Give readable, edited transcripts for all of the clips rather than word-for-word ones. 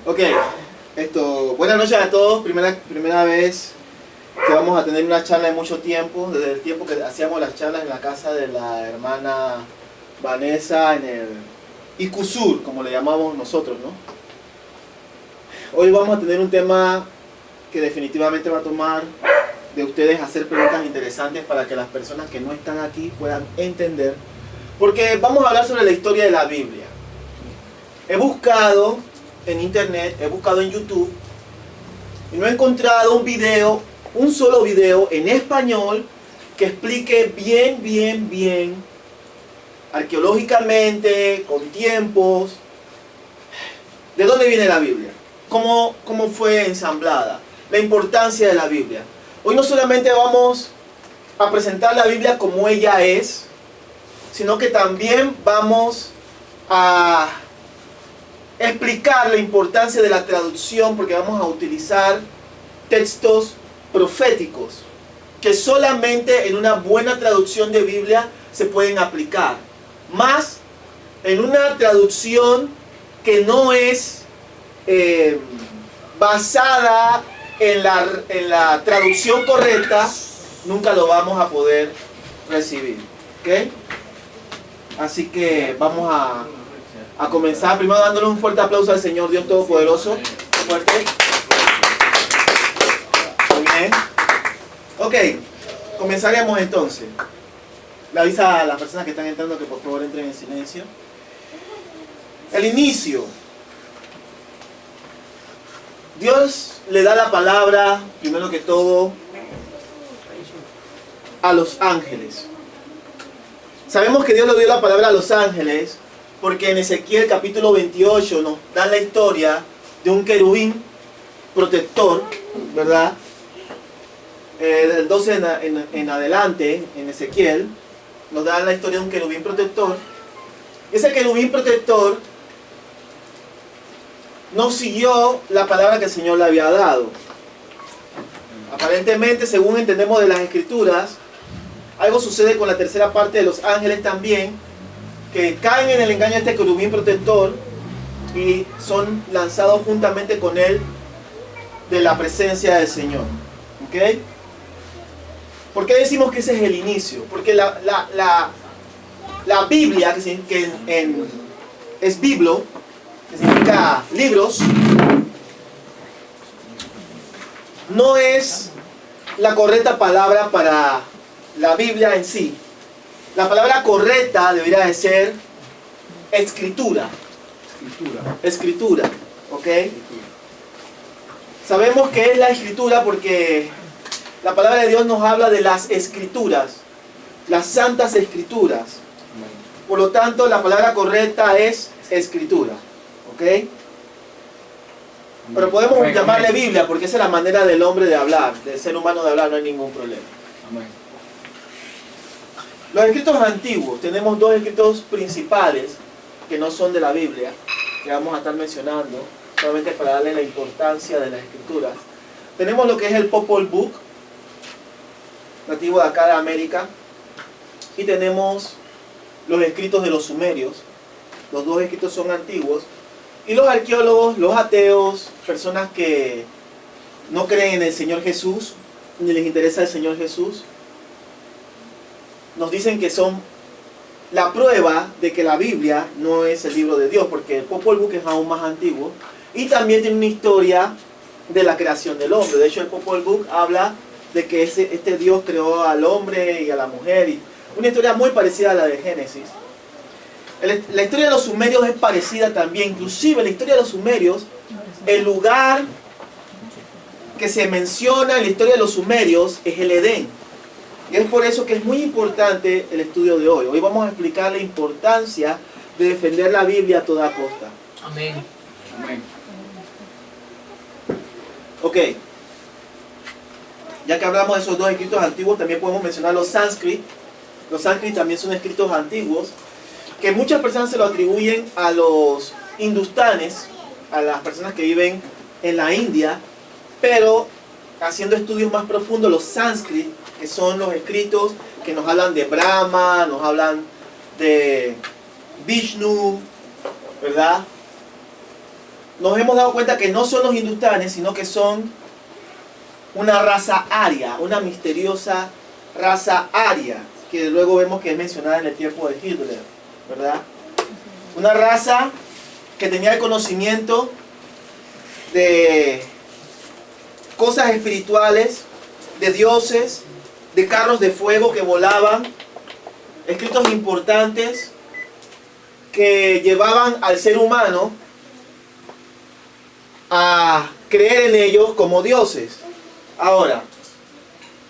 Ok, buenas noches a todos. Primera vez que vamos a tener una charla en mucho tiempo, desde el tiempo que hacíamos las charlas en la casa de la hermana Vanessa en el Icusur, como le llamamos nosotros, ¿no? Hoy vamos a tener un tema que definitivamente va a tomar de ustedes hacer preguntas interesantes para que las personas que no están aquí puedan entender, porque vamos a hablar sobre la historia de la Biblia. He buscado en internet, he buscado en YouTube y no he encontrado un solo video en español que explique bien arqueológicamente, con tiempos, de dónde viene la Biblia, cómo fue ensamblada, la importancia de la Biblia. Hoy no solamente vamos a presentar la Biblia como ella es, sino que también vamos a explicar la importancia de la traducción, porque vamos a utilizar textos proféticos que solamente en una buena traducción de Biblia se pueden aplicar, más en una traducción que no es basada en la traducción correcta, nunca lo vamos a poder recibir. ¿Ok? Así que vamos a comenzar primero dándole un fuerte aplauso al Señor Dios Todopoderoso. Fuerte. Muy bien. Ok, comenzaremos entonces. Le avisa a las personas que están entrando que por favor entren en silencio. El inicio. Dios le da la palabra, primero que todo, a los ángeles. Sabemos que Dios le dio la palabra a los ángeles porque en Ezequiel capítulo 28 nos da la historia de un querubín protector, ¿verdad? Del 12 en adelante, en Ezequiel, nos da la historia de un querubín protector. Ese querubín protector no siguió la palabra que el Señor le había dado. Aparentemente, según entendemos de las Escrituras, algo sucede con la tercera parte de los ángeles también, que caen en el engaño de este querubín protector y son lanzados juntamente con él de la presencia del Señor. ¿Ok? ¿Por qué decimos que ese es el inicio? Porque la Biblia, que es biblo, que significa libros, no es la correcta palabra para la Biblia en sí. La palabra correcta debería de ser escritura. Escritura. ¿Ok? Sabemos que es la escritura porque la palabra de Dios nos habla de las escrituras, las santas escrituras. Por lo tanto, la palabra correcta es escritura. ¿Ok? Pero podemos llamarle Biblia porque esa es la manera del hombre de hablar, del ser humano de hablar, no hay ningún problema. Amén. Los escritos antiguos, tenemos dos escritos principales que no son de la Biblia, que vamos a estar mencionando, solamente para darle la importancia de las escrituras. Tenemos lo que es el Popol Vuh, nativo de acá de América, y tenemos los escritos de los sumerios. Los dos escritos son antiguos, y los arqueólogos, los ateos, personas que no creen en el Señor Jesús, ni les interesa el Señor Jesús, nos dicen que son la prueba de que la Biblia no es el libro de Dios, porque el Popol Vuh es aún más antiguo y también tiene una historia de la creación del hombre. De hecho, el Popol Vuh habla de que este Dios creó al hombre y a la mujer, y una historia muy parecida a la de Génesis. La historia de los sumerios es parecida también, inclusive la historia de los sumerios, el lugar que se menciona en la historia de los sumerios es el Edén. Y es por eso que es muy importante el estudio de hoy. Hoy vamos a explicar la importancia de defender la Biblia a toda costa. Amén. Amén. Ok. Ya que hablamos de esos dos escritos antiguos, también podemos mencionar los sánscritos. Los sánscritos también son escritos antiguos, que muchas personas se lo atribuyen a los hindustanes, a las personas que viven en la India, pero haciendo estudios más profundos, los sánscritos, que son los escritos que nos hablan de Brahma, nos hablan de Vishnu, ¿verdad? nos hemos dado cuenta que no son los hindustanes, sino que son una raza aria, una misteriosa raza aria, que luego vemos que es mencionada en el tiempo de Hitler, ¿verdad? Una raza que tenía el conocimiento de cosas espirituales, de dioses, de carros de fuego que volaban, escritos importantes que llevaban al ser humano a creer en ellos como dioses. Ahora,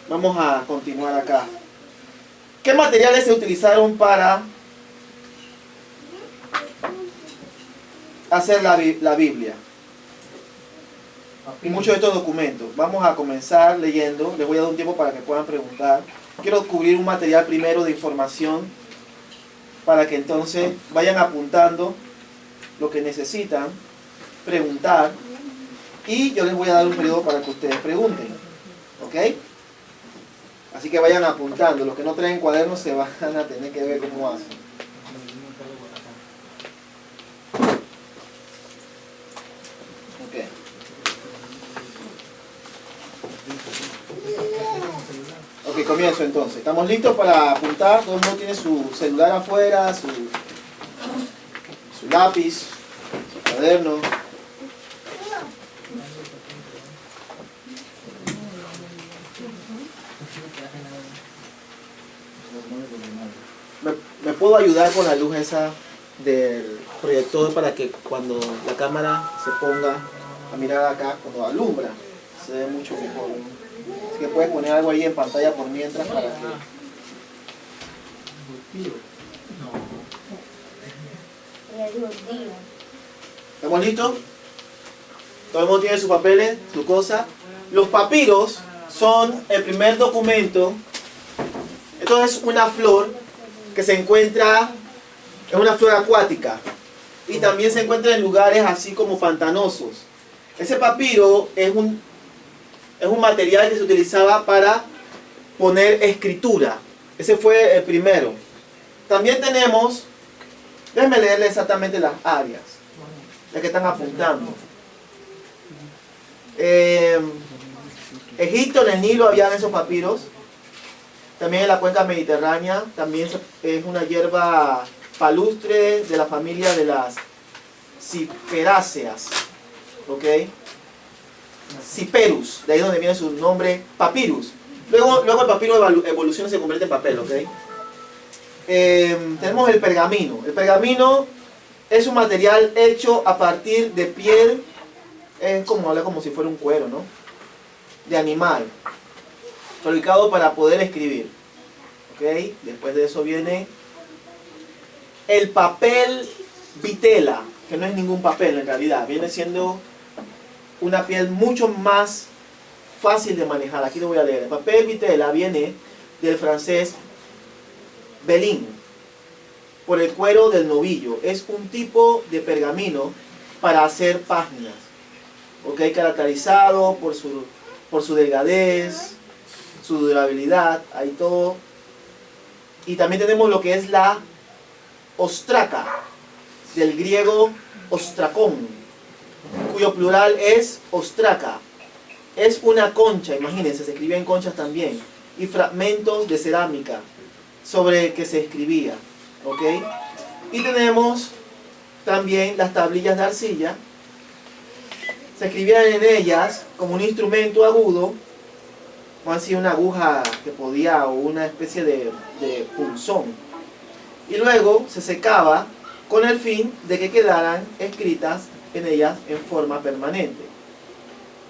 vamos a continuar acá. ¿Qué materiales se utilizaron para hacer la Biblia? Y muchos de estos documentos. Vamos a comenzar leyendo. Les voy a dar un tiempo para que puedan preguntar. Quiero cubrir un material primero de información para que entonces vayan apuntando lo que necesitan preguntar, y yo les voy a dar un periodo para que ustedes pregunten, ¿ok? Así que vayan apuntando. Los que no traen cuadernos se van a tener que ver cómo hacen. Ok. Ok, comienzo entonces. ¿Estamos listos para apuntar? Todo el mundo tiene su celular afuera, su lápiz, su cuaderno. ¿Me puedo ayudar con la luz esa del proyector para que cuando la cámara se ponga a mirar acá, cuando alumbra, se ve mucho mejor, ¿no? Así que puedes poner algo ahí en pantalla por mientras para que... ¿Estamos listos? Todo el mundo tiene sus papeles, su cosa. Los papiros son el primer documento. Esto es una flor que se encuentra, es una flor acuática, y también se encuentra en lugares así como pantanosos. Ese papiro es un material que se utilizaba para poner escritura. Ese fue el primero. También tenemos, déjenme leerle exactamente las áreas, las que están apuntando. Egipto, en el Nilo habían esos papiros. También en la cuenca mediterránea, también es una hierba palustre de la familia de las ciperáceas, ¿ok? Ciperus, de ahí donde viene su nombre, papyrus. Luego el papiro evoluciona y se convierte en papel, ¿ok? Tenemos el pergamino. El pergamino es un material hecho a partir de piel, es como hablar como si fuera un cuero, ¿no? De animal, fabricado para poder escribir, ¿ok? Después de eso viene el papel vitela, que no es ningún papel en realidad, viene siendo una piel mucho más fácil de manejar. Aquí lo voy a leer. El papel vitela viene del francés velin, por el cuero del novillo. Es un tipo de pergamino para hacer páginas, ¿ok? Caracterizado por su delgadez, su durabilidad, ahí todo. Y también tenemos lo que es la ostraca, del griego ostracón, cuyo plural es ostraca. Es una concha, imagínense, se escribía en conchas también, y fragmentos de cerámica sobre que se escribía, ¿ok? Y tenemos también las tablillas de arcilla. Se escribían en ellas como un instrumento agudo, o así una aguja que podía, o una especie de punzón, y luego se secaba con el fin de que quedaran escritas en ellas en forma permanente.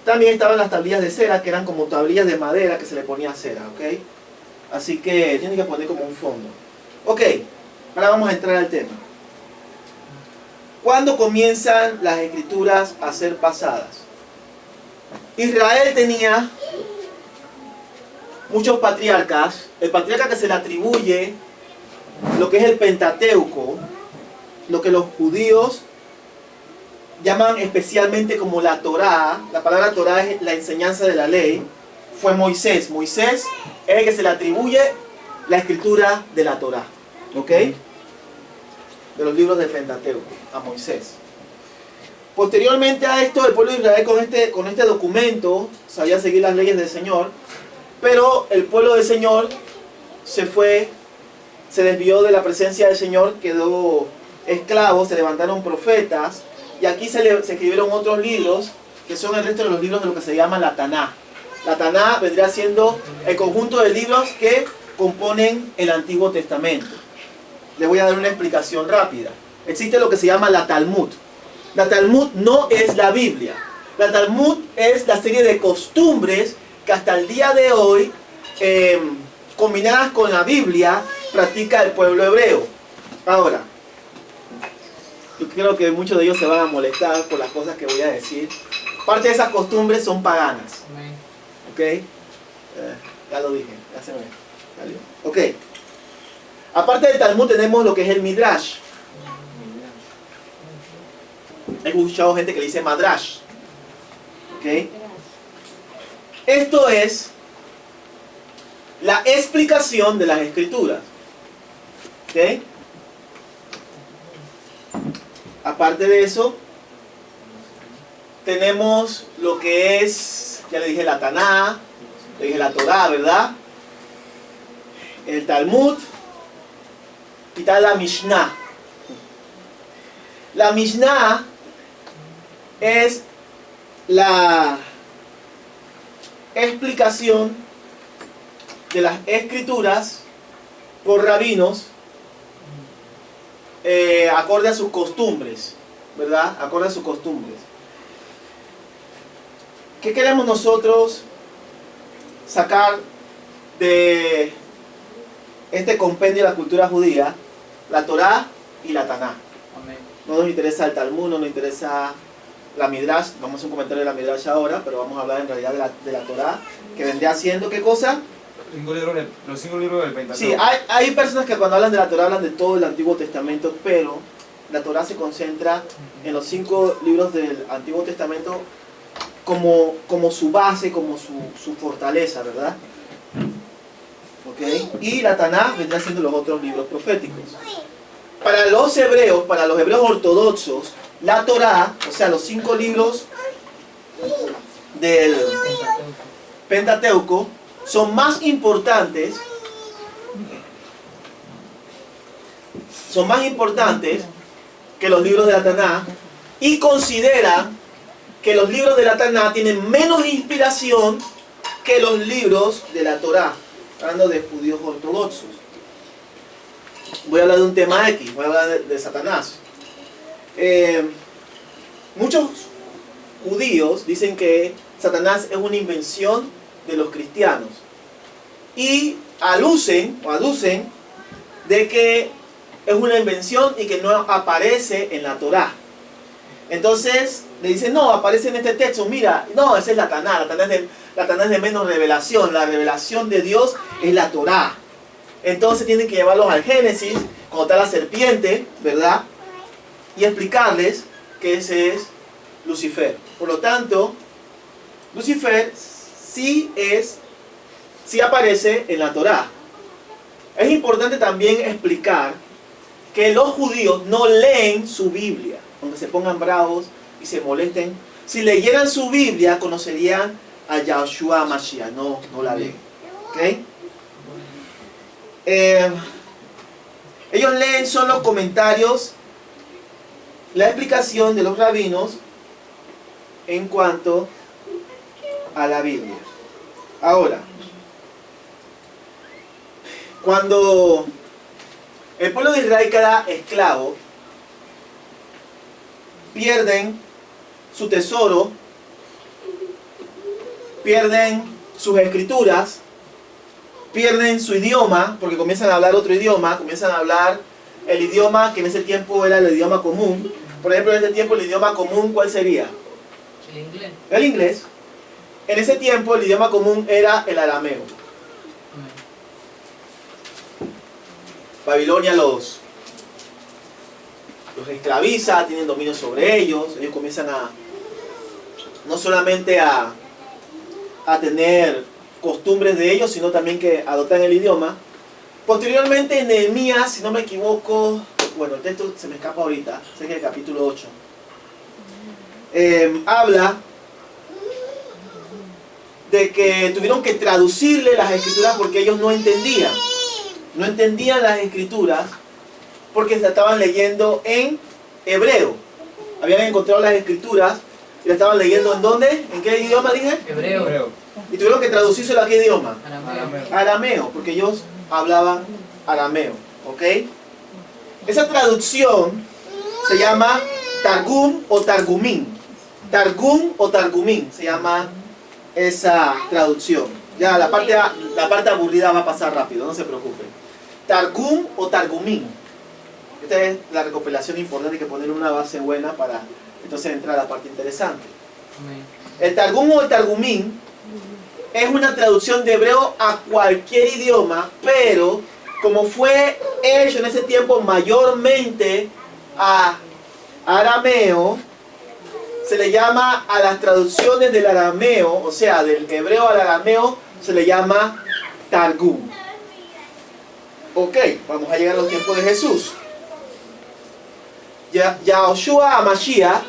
También estaban las tablillas de cera, que eran como tablillas de madera que se le ponía cera, ¿ok? Así que tienen que poner como un fondo. Ok, ahora vamos a entrar al tema. ¿Cuándo comienzan las escrituras a ser pasadas? Israel tenía muchos patriarcas. El patriarca que se le atribuye lo que es el Pentateuco, lo que los judíos llaman especialmente como la Torá. La palabra Torá es la enseñanza de la ley. Fue Moisés. Moisés es el que se le atribuye la escritura de la Torá, ¿ok? De los libros del Pentateuco a Moisés. Posteriormente a esto, el pueblo de Israel con este documento sabía seguir las leyes del Señor, pero el pueblo del Señor se desvió de la presencia del Señor, quedó esclavo, se levantaron profetas, y aquí se escribieron otros libros, que son el resto de los libros de lo que se llama la Taná. La Taná vendría siendo el conjunto de libros que componen el Antiguo Testamento. Les voy a dar una explicación rápida. Existe lo que se llama la Talmud. La Talmud no es la Biblia. La Talmud es la serie de costumbres que hasta el día de hoy, combinadas con la Biblia, practica el pueblo hebreo. Ahora, yo creo que muchos de ellos se van a molestar por las cosas que voy a decir. Parte de esas costumbres son paganas. ¿Ok? Ya lo dije, ya se me salió. Ok. Aparte del Talmud tenemos lo que es el Midrash. He escuchado gente que le dice Madrash. ¿Ok? Esto es la explicación de las Escrituras. ¿Ok? Aparte de eso, tenemos lo que es, ya le dije la Taná, le dije la Torá, ¿verdad? El Talmud y está la Mishnah. La Mishnah es la explicación de las Escrituras por rabinos acorde a sus costumbres, ¿verdad? Acorde a sus costumbres. ¿Qué queremos nosotros sacar de este compendio de la cultura judía? La Torá y la Taná. Amén. No nos interesa el Talmud, no nos interesa la Midrash. Vamos a hacer un comentario de la Midrash ahora, pero vamos a hablar en realidad de la Torá, que vendría siendo, ¿qué cosa? Los 5 libros del Pentateuco. Sí, hay personas que cuando hablan de la Torá hablan de todo el Antiguo Testamento, pero la Torá se concentra en los 5 libros del Antiguo Testamento como su base, como su fortaleza, ¿verdad? ¿Ok? Y la Taná vendrá siendo los otros libros proféticos. Para los hebreos ortodoxos, la Torá, o sea, los 5 libros del Pentateuco, son más importantes que los libros de la Taná, y consideran que los libros de la Taná tienen menos inspiración que los libros de la Torá, hablando de judíos ortodoxos. Voy a hablar de un tema X, voy a hablar de Satanás. Muchos judíos dicen que Satanás es una invención de los cristianos y aducen de que es una invención y que no aparece en la Torá. Entonces le dicen, no, aparece en este texto, mira, no, esa es la Taná. La Taná es de menos revelación, la revelación de Dios es la Torá. Entonces tienen que llevarlos al Génesis, cuando está la serpiente, ¿verdad? Y explicarles que ese es Lucifer. Por lo tanto, Lucifer sí aparece en la Torá. Es importante también explicar que los judíos no leen su Biblia, aunque se pongan bravos y se molesten. Si leyeran su Biblia, conocerían a Yahshua Mashiach, no la leen. ¿Okay? Ellos leen son los comentarios, la explicación de los rabinos en cuanto a la Biblia. Ahora, cuando el pueblo de Israel queda esclavo, pierden su tesoro, pierden sus escrituras, pierden su idioma, porque comienzan a hablar otro idioma, comienzan a hablar el idioma que en ese tiempo era el idioma común. Por ejemplo, en ese tiempo el idioma común, ¿cuál sería? El inglés. El inglés. En ese tiempo el idioma común era el arameo. Babilonia los esclaviza, tienen dominio sobre ellos. Ellos comienzan no solamente a tener costumbres de ellos, sino también que adoptan el idioma. Posteriormente en Nehemías, si no me equivoco, bueno, el texto se me escapa ahorita, sé que es el capítulo 8. habla de que tuvieron que traducirle las escrituras porque ellos no entendían. No entendían las escrituras porque se estaban leyendo en hebreo. Habían encontrado las escrituras y las estaban leyendo ¿en dónde? ¿En qué idioma dije? Hebreo. Y tuvieron que traducírselo a qué idioma? Arameo. Arameo, porque ellos hablaban arameo. ¿Ok? Esa traducción se llama Targum o Targumín. Targum o Targumín se llama esa traducción. Ya la parte aburrida va a pasar rápido, no se preocupen. Targum o Targumín. Esta es la recopilación importante, hay que poner una base buena para entonces entrar a la parte interesante. El Targum o el Targumín es una traducción de hebreo a cualquier idioma, pero como fue hecho en ese tiempo mayormente a arameo, se le llama a las traducciones del arameo, o sea, del hebreo al arameo, se le llama Targum. Ok, vamos a llegar a los tiempos de Jesús. Yahoshua HaMashiach,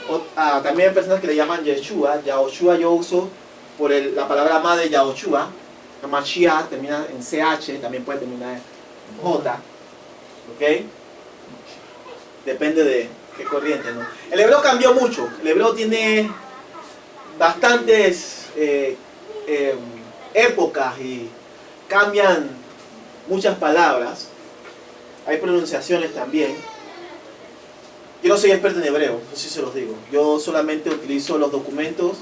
también hay personas que le llaman Yeshua. Yahoshua yo uso por la palabra madre Yahoshua. HaMashiach termina en CH, también puede terminar en J. Ok, depende de qué corriente, ¿no? El hebreo cambió mucho. El hebreo tiene bastantes épocas y cambian muchas palabras. Hay pronunciaciones también. Yo no soy experto en hebreo, eso sí se los digo. Yo solamente utilizo los documentos,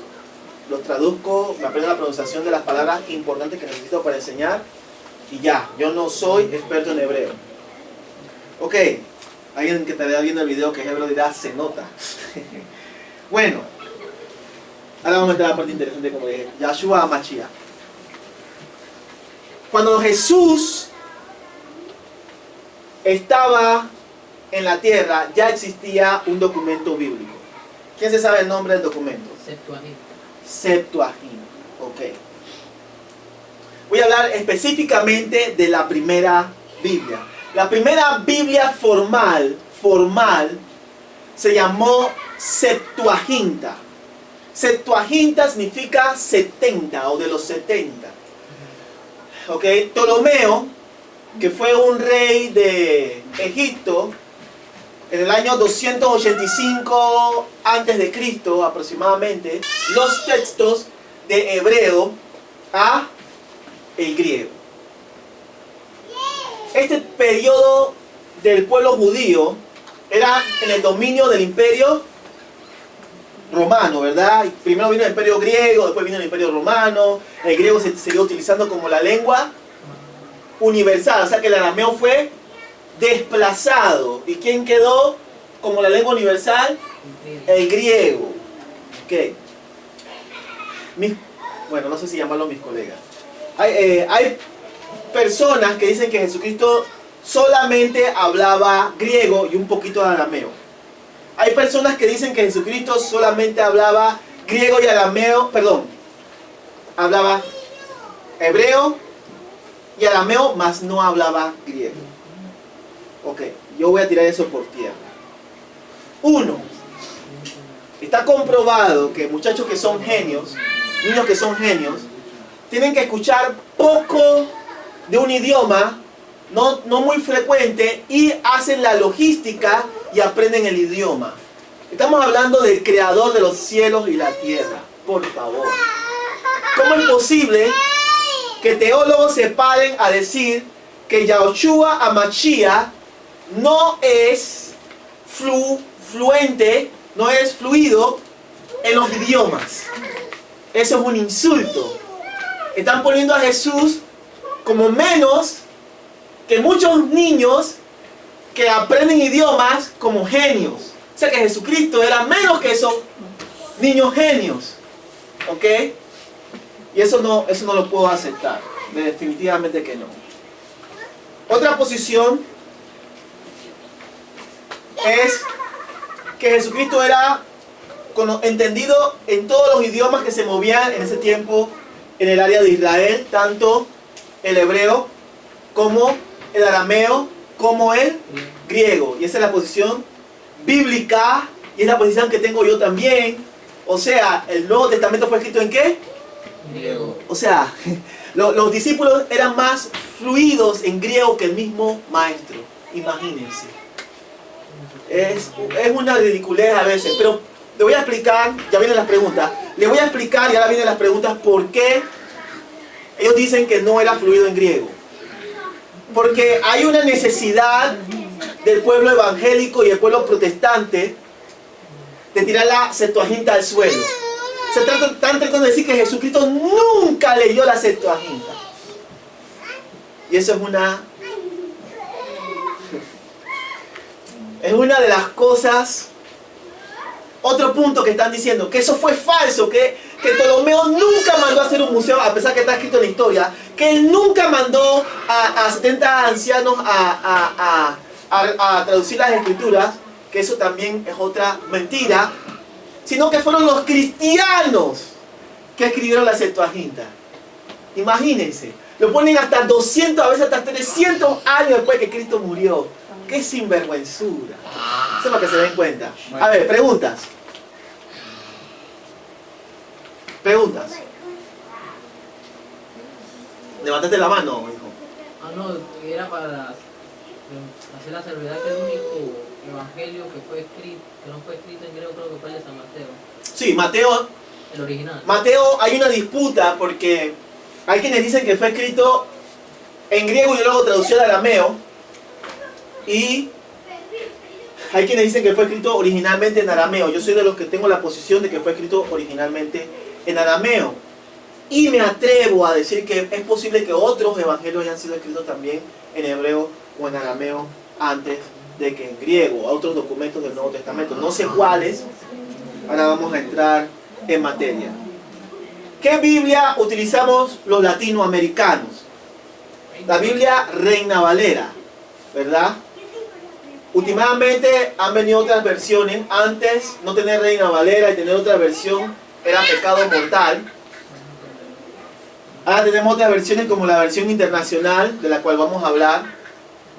los traduzco, me aprendo la pronunciación de las palabras importantes que necesito para enseñar y ya. Yo no soy experto en hebreo. Ok, alguien que estará viendo el video que es hebreo dirá, se nota. Bueno, ahora vamos a entrar a la parte interesante, como dije. Yahoshua HaMashiach. Cuando Jesús estaba en la tierra, ya existía un documento bíblico. ¿Quién se sabe el nombre del documento? Septuaginta. Ok. Voy a hablar específicamente de la primera Biblia. La primera Biblia formal se llamó Septuaginta. Septuaginta significa 70 o de los 70. Ok, Ptolomeo, que fue un rey de Egipto, en el año 285 a.C. aproximadamente, los textos de hebreo a el griego. Este periodo del pueblo judío era en el dominio del imperio romano, ¿verdad? Primero vino el imperio griego, después vino el imperio romano. El griego se siguió utilizando como la lengua universal, o sea que el arameo fue desplazado. ¿Y quién quedó como la lengua universal? El griego. Ok. Bueno, no sé si llamarlo mis colegas. Hay personas que dicen que Jesucristo solamente hablaba griego y un poquito de arameo. Hay personas que dicen que Jesucristo solamente hablaba griego y arameo, hablaba hebreo y arameo, mas no hablaba griego. Ok, yo voy a tirar eso por tierra. Uno, está comprobado que muchachos que son genios, niños que son genios, tienen que escuchar poco de un idioma, no muy frecuente, y hacen la logística y aprenden el idioma. Estamos hablando del creador de los cielos y la tierra, por favor. ¿Cómo es posible que teólogos se paren a decir que Yahoshua HaMashiach no es fluente, no es fluido en los idiomas? Eso es un insulto. Están poniendo a Jesús como menos que muchos niños que aprenden idiomas como genios. O sea que Jesucristo era menos que esos niños genios. ¿Ok? Y eso no lo puedo aceptar. Definitivamente que no. Otra posición es que Jesucristo era entendido en todos los idiomas que se movían en ese tiempo en el área de Israel, tanto el hebreo como el arameo como el griego. Y esa es la posición bíblica y es la posición que tengo yo también. O sea, ¿el Nuevo Testamento fue escrito en qué? Griego. O sea, los discípulos eran más fluidos en griego que el mismo maestro. Imagínense. Es una ridiculez a veces, pero le voy a explicar, ya vienen las preguntas, le voy a explicar, y ahora vienen las preguntas, por qué ellos dicen que no era fluido en griego. Porque hay una necesidad del pueblo evangélico y el pueblo protestante de tirar la Septuaginta al suelo. Están tratando de decir que Jesucristo nunca leyó la Septuaginta. Y eso es una de las cosas. Otro punto que están diciendo, que eso fue falso, que Ptolomeo nunca mandó a hacer un museo, a pesar que está escrito en la historia, que él nunca mandó a 70 ancianos a traducir las escrituras, que eso también es otra mentira, sino que fueron los cristianos que escribieron la Septuaginta. Imagínense, lo ponen hasta 200, a veces hasta 300 años después que Cristo murió. ¡Qué sinvergüenzura! Eso es para que se den cuenta. A ver, preguntas. Preguntas. Levantaste la mano, hijo. No, era para hacer la salvedad que el único evangelio que no fue escrito en griego, creo que fue el de San Mateo. Sí, Mateo. El original. Mateo, hay una disputa porque hay quienes dicen que fue escrito en griego y luego traducido al arameo. Y hay quienes dicen que fue escrito originalmente en arameo. Yo soy de los que tengo la posición de que fue escrito originalmente en arameo. Y me atrevo a decir que es posible que otros evangelios hayan sido escritos también en hebreo o en arameo antes de que en griego, otros documentos del Nuevo Testamento. No sé cuáles. Ahora vamos a entrar en materia. ¿Qué Biblia utilizamos los latinoamericanos? La Biblia Reina Valera, ¿verdad? Últimamente han venido otras versiones. Antes no tener Reina Valera y tener otra versión era pecado mortal. Ahora tenemos otras versiones como la versión internacional, de la cual vamos a hablar.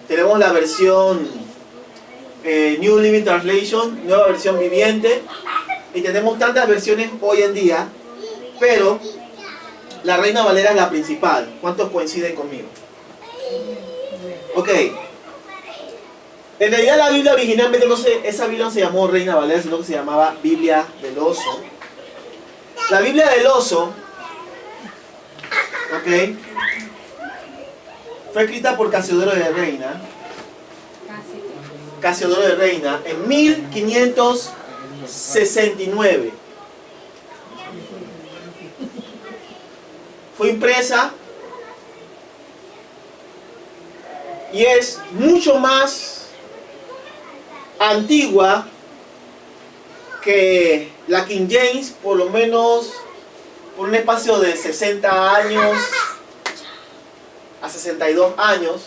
Tenemos la versión New Living Translation, nueva versión viviente. Y tenemos tantas versiones hoy en día, pero la Reina Valera es la principal. ¿Cuántos coinciden conmigo? Ok. En realidad la Biblia originalmente esa Biblia no se llamó Reina Valera, sino que se llamaba Biblia del Oso. La Biblia del Oso, ok, fue escrita por Casiodoro de Reina. Casiodoro de Reina en 1569. Fue impresa y es mucho más antigua que la King James, por lo menos por un espacio de 60 años a 62 años.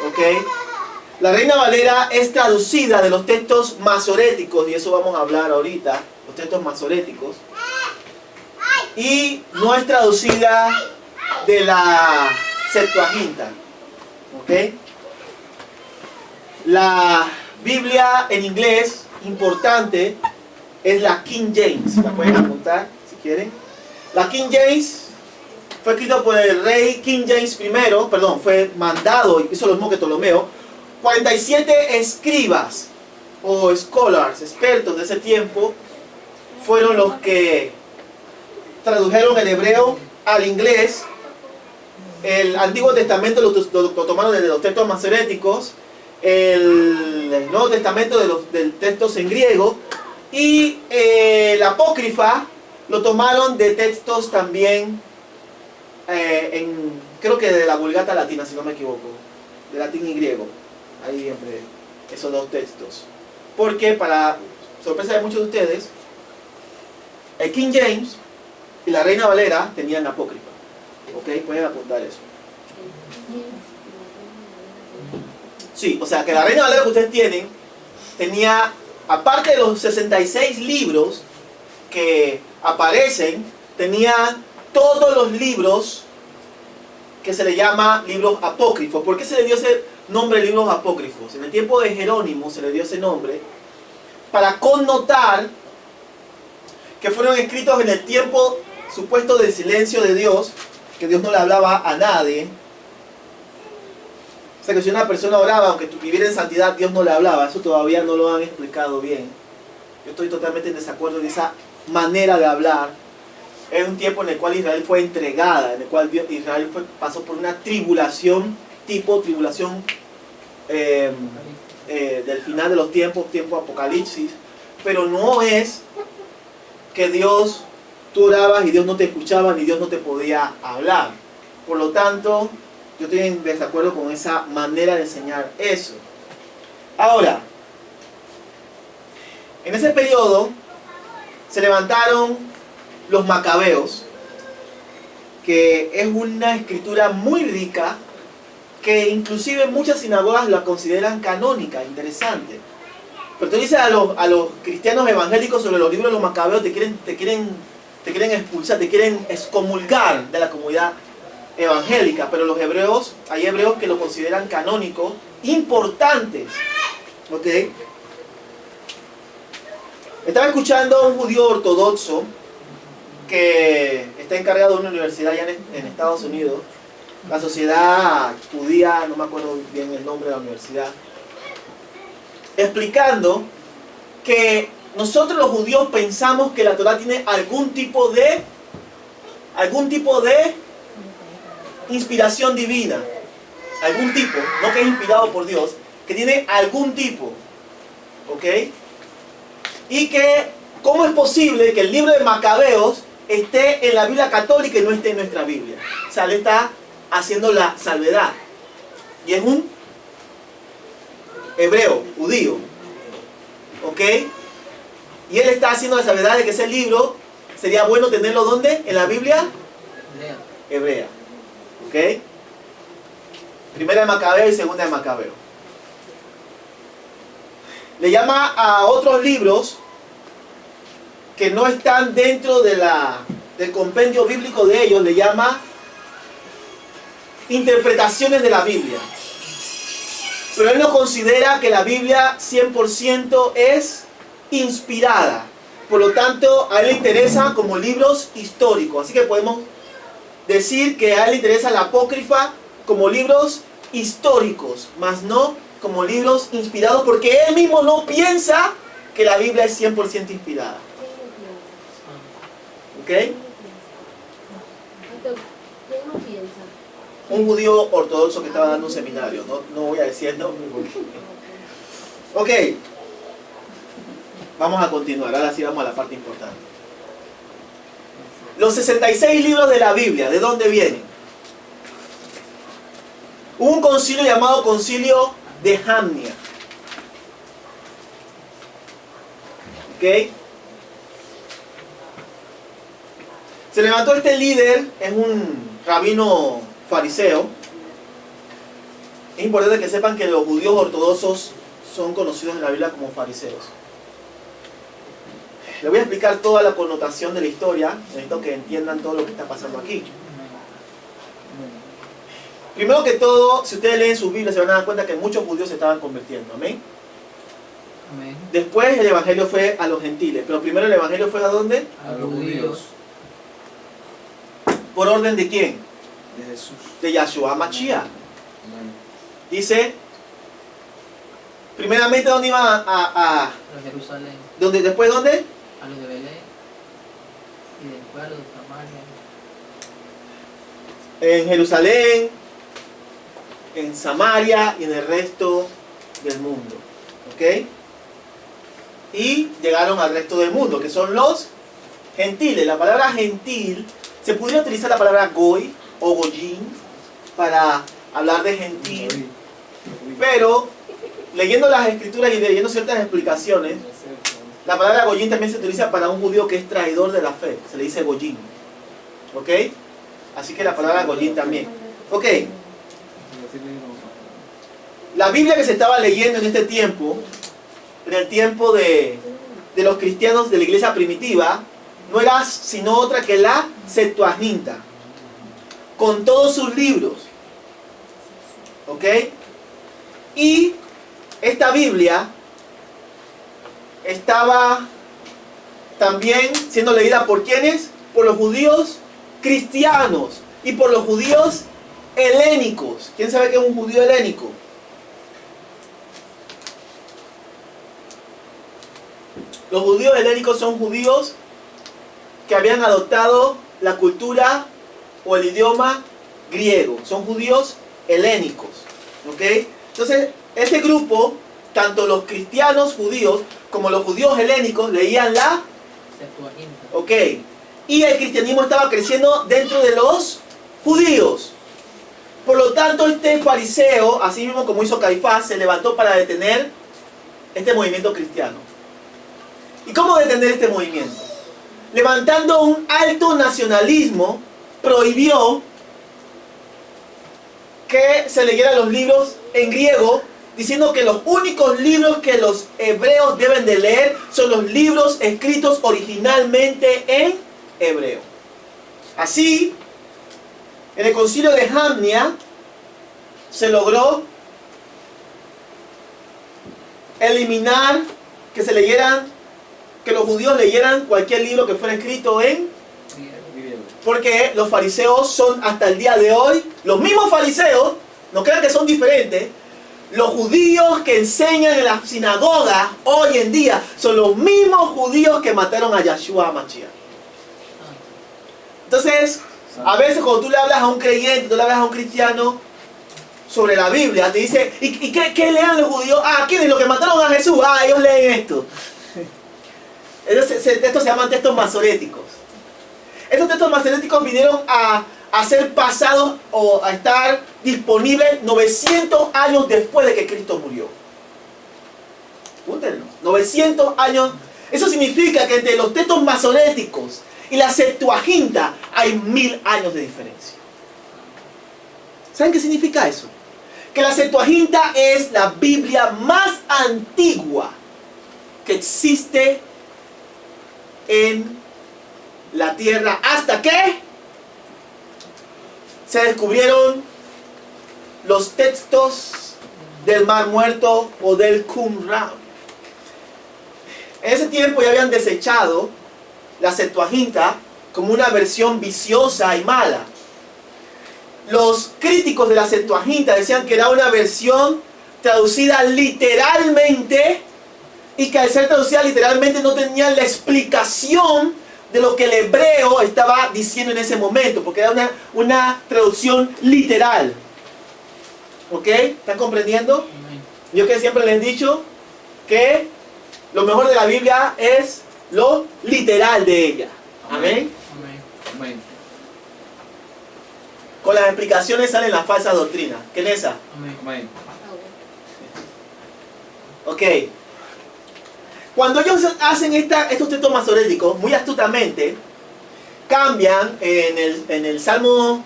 ¿Ok? La Reina Valera es traducida de los textos masoréticos, y eso vamos a hablar ahorita, los textos masoréticos, y no es traducida de la Septuaginta. ¿Ok? La Biblia en inglés importante es la King James. La pueden apuntar si quieren. La King James fue escrita por el rey King James I, fue mandado, hizo lo mismo que Ptolomeo. 47 escribas o scholars, expertos de ese tiempo, fueron los que tradujeron el hebreo al inglés. El Antiguo Testamento lo tomaron desde los textos masoréticos, el Nuevo Testamento de los textos en griego, y el Apócrifa lo tomaron de textos también, creo que de la Vulgata Latina, si no me equivoco, de latín y griego. Ahí entre esos dos textos. Porque, para sorpresa de muchos de ustedes, el King James y la Reina Valera tenían Apócrifa. Ok, pueden apuntar eso. Sí, o sea que la Reina Valera que ustedes tienen tenía, aparte de los 66 libros que aparecen, tenía todos los libros que se le llama libros apócrifos. ¿Por qué se le dio ese nombre libros apócrifos? En el tiempo de Jerónimo se le dio ese nombre para connotar que fueron escritos en el tiempo supuesto del silencio de Dios, que Dios no le hablaba a nadie. O sea que si una persona oraba, aunque viviera en santidad, Dios no le hablaba. Eso todavía no lo han explicado bien. Yo estoy totalmente en desacuerdo de esa manera de hablar. Es un tiempo en el cual Israel fue entregada, en el cual Israel pasó por una tribulación, tipo tribulación del final de los tiempos, tiempo apocalipsis. Pero no es que Dios, tú orabas y Dios no te escuchaba ni Dios no te podía hablar. Por lo tanto, yo estoy en desacuerdo con esa manera de enseñar eso. Ahora, en ese periodo se levantaron los macabeos, que es una escritura muy rica, que inclusive muchas sinagogas la consideran canónica, interesante. Pero tú dices a los cristianos evangélicos sobre los libros de los macabeos, te quieren expulsar, te quieren excomulgar de la comunidad evangélica, pero los hebreos, hay hebreos que lo consideran canónicos, importantes. ¿Ok? Estaba escuchando a un judío ortodoxo que está encargado de una universidad allá en Estados Unidos, la sociedad judía, no me acuerdo bien el nombre de la universidad, explicando que nosotros los judíos pensamos que la Torá tiene algún tipo de inspiración divina, algún tipo, no que es inspirado por Dios, que tiene algún tipo, ¿ok? Y que, ¿cómo es posible que el libro de Macabeos esté en la Biblia católica y no esté en nuestra Biblia? O sea, le está haciendo la salvedad. Y es un hebreo, judío, ¿ok? Y él está haciendo la salvedad de que ese libro sería bueno tenerlo ¿dónde? En la Biblia hebrea. ¿Ok? Primera de Macabeo y segunda de Macabeo. Le llama a otros libros que no están dentro de del compendio bíblico de ellos, le llama interpretaciones de la Biblia. Pero él no considera que la Biblia 100% es inspirada. Por lo tanto, a él le interesa como libros históricos. Así que podemos decir que a él le interesa la apócrifa como libros históricos, más no como libros inspirados, porque él mismo no piensa que la Biblia es 100% inspirada. ¿Ok? ¿Qué uno piensa? Un judío ortodoxo que estaba dando un seminario. No voy a decir el nombre porque... Ok. Vamos a continuar. Ahora sí vamos a la parte importante. Los 66 libros de la Biblia, ¿de dónde vienen? Hubo un concilio llamado Concilio de Jamnia. ¿Ok? Se levantó este líder, es un rabino fariseo. Es importante que sepan que los judíos ortodoxos son conocidos en la Biblia como fariseos. Les voy a explicar toda la connotación de la historia. Necesito que entiendan todo lo que está pasando aquí. Primero que todo, si ustedes leen sus Biblias se van a dar cuenta que muchos judíos se estaban convirtiendo. ¿Amén? Amén. Después el evangelio fue a los gentiles. Pero primero el evangelio fue ¿a dónde? A los judíos. ¿Por orden de quién? De Jesús. De Yahshua Mashiach. Dice, primeramente, ¿dónde iban A Jerusalén. ¿Después dónde? A los de Belén. Y después a los de Samaria. En Jerusalén, en Samaria y en el resto del mundo. ¿Ok? Y llegaron al resto del mundo, que son los gentiles. La palabra gentil, se podría utilizar la palabra goy o goyim para hablar de gentil, pero leyendo las escrituras y leyendo ciertas explicaciones, la palabra goyim también se utiliza para un judío que es traidor de la fe. Se le dice goyim. ¿Ok? Así que la palabra goyim también. ¿Ok? La Biblia que se estaba leyendo en este tiempo, en el tiempo de los cristianos de la iglesia primitiva, no era sino otra que la Septuaginta, con todos sus libros. ¿Ok? Y esta Biblia estaba también siendo leída por ¿quiénes? Por los judíos cristianos y por los judíos helénicos. ¿Quién sabe qué es un judío helénico? Los judíos helénicos son judíos que habían adoptado la cultura o el idioma griego. Son judíos helénicos. ¿Ok? Entonces, este grupo, tanto los cristianos judíos como los judíos helénicos, leían la Septuaginta. Ok. Y el cristianismo estaba creciendo dentro de los judíos. Por lo tanto, este fariseo, así mismo como hizo Caifás, se levantó para detener este movimiento cristiano. ¿Y cómo detener este movimiento? Levantando un alto nacionalismo, prohibió que se leyeran los libros en griego, diciendo que los únicos libros que los hebreos deben de leer son los libros escritos originalmente en hebreo. Así, en el concilio de Jamnia se logró eliminar que se leyeran, que los judíos leyeran cualquier libro que fuera escrito en, porque los fariseos son hasta el día de hoy los mismos fariseos, no crean que son diferentes. Los judíos que enseñan en las sinagogas hoy en día son los mismos judíos que mataron a Yahshua HaMashiach. Entonces, a veces cuando tú le hablas a un creyente, tú le hablas a un cristiano sobre la Biblia, te dice, ¿y qué leen los judíos? Ah, ¿quiénes? Los que mataron a Jesús. Ah, ellos leen esto. Estos se llaman textos masoréticos. Estos textos masoréticos vinieron a ser pasados o a estar disponibles 900 años después de que Cristo murió. Apúntenlo. 900 años. Eso significa que entre los textos masoréticos y la Septuaginta hay 1000 años de diferencia. ¿Saben qué significa eso? Que la Septuaginta es la Biblia más antigua que existe en la tierra hasta que se descubrieron los textos del Mar Muerto o del Qumran. En ese tiempo ya habían desechado la Septuaginta como una versión viciosa y mala. Los críticos de la Septuaginta decían que era una versión traducida literalmente y que al ser traducida literalmente no tenían la explicación de lo que el hebreo estaba diciendo en ese momento, porque era una traducción literal. ¿Ok? ¿Están comprendiendo? Yo que siempre les he dicho que lo mejor de la Biblia es lo literal de ella. Amén. Amén. Con las explicaciones salen las falsas doctrinas. ¿Qué es esa? Amén. Ok. Cuando ellos hacen estos textos masoréticos, muy astutamente, cambian en el Salmo,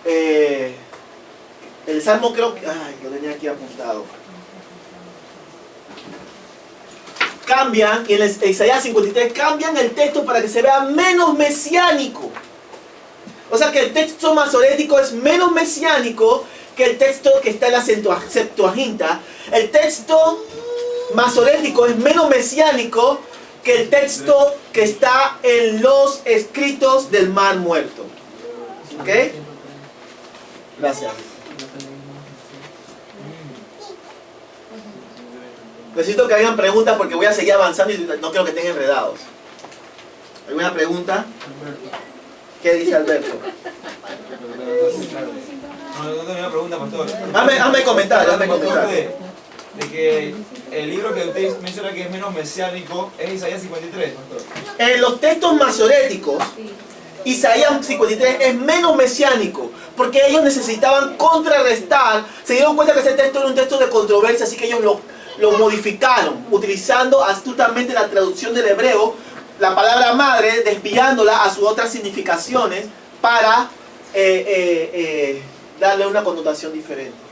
el Salmo creo que, ay, lo tenía aquí apuntado. Cambian, y en Isaías 53 cambian el texto para que se vea menos mesiánico. O sea que el texto masorético es menos mesiánico que el texto que está en la Septuaginta. El texto masorético es menos mesiánico que el texto que está en los escritos del Mar Muerto. ¿Ok? Gracias. Necesito que hagan preguntas porque voy a seguir avanzando y no quiero que estén enredados. ¿Alguna pregunta? ¿Qué dice Alberto? No tengo una pregunta, pastor. Hazme comentario, hazme Pastor, comentario. de que el libro que usted menciona que es menos mesiánico es Isaías 53, pastor. En los textos masoréticos, Isaías 53 es menos mesiánico, porque ellos necesitaban contrarrestar, se dieron cuenta que ese texto era un texto de controversia, así que ellos lo modificaron, utilizando astutamente la traducción del hebreo, la palabra madre, desviándola a sus otras significaciones para darle una connotación diferente.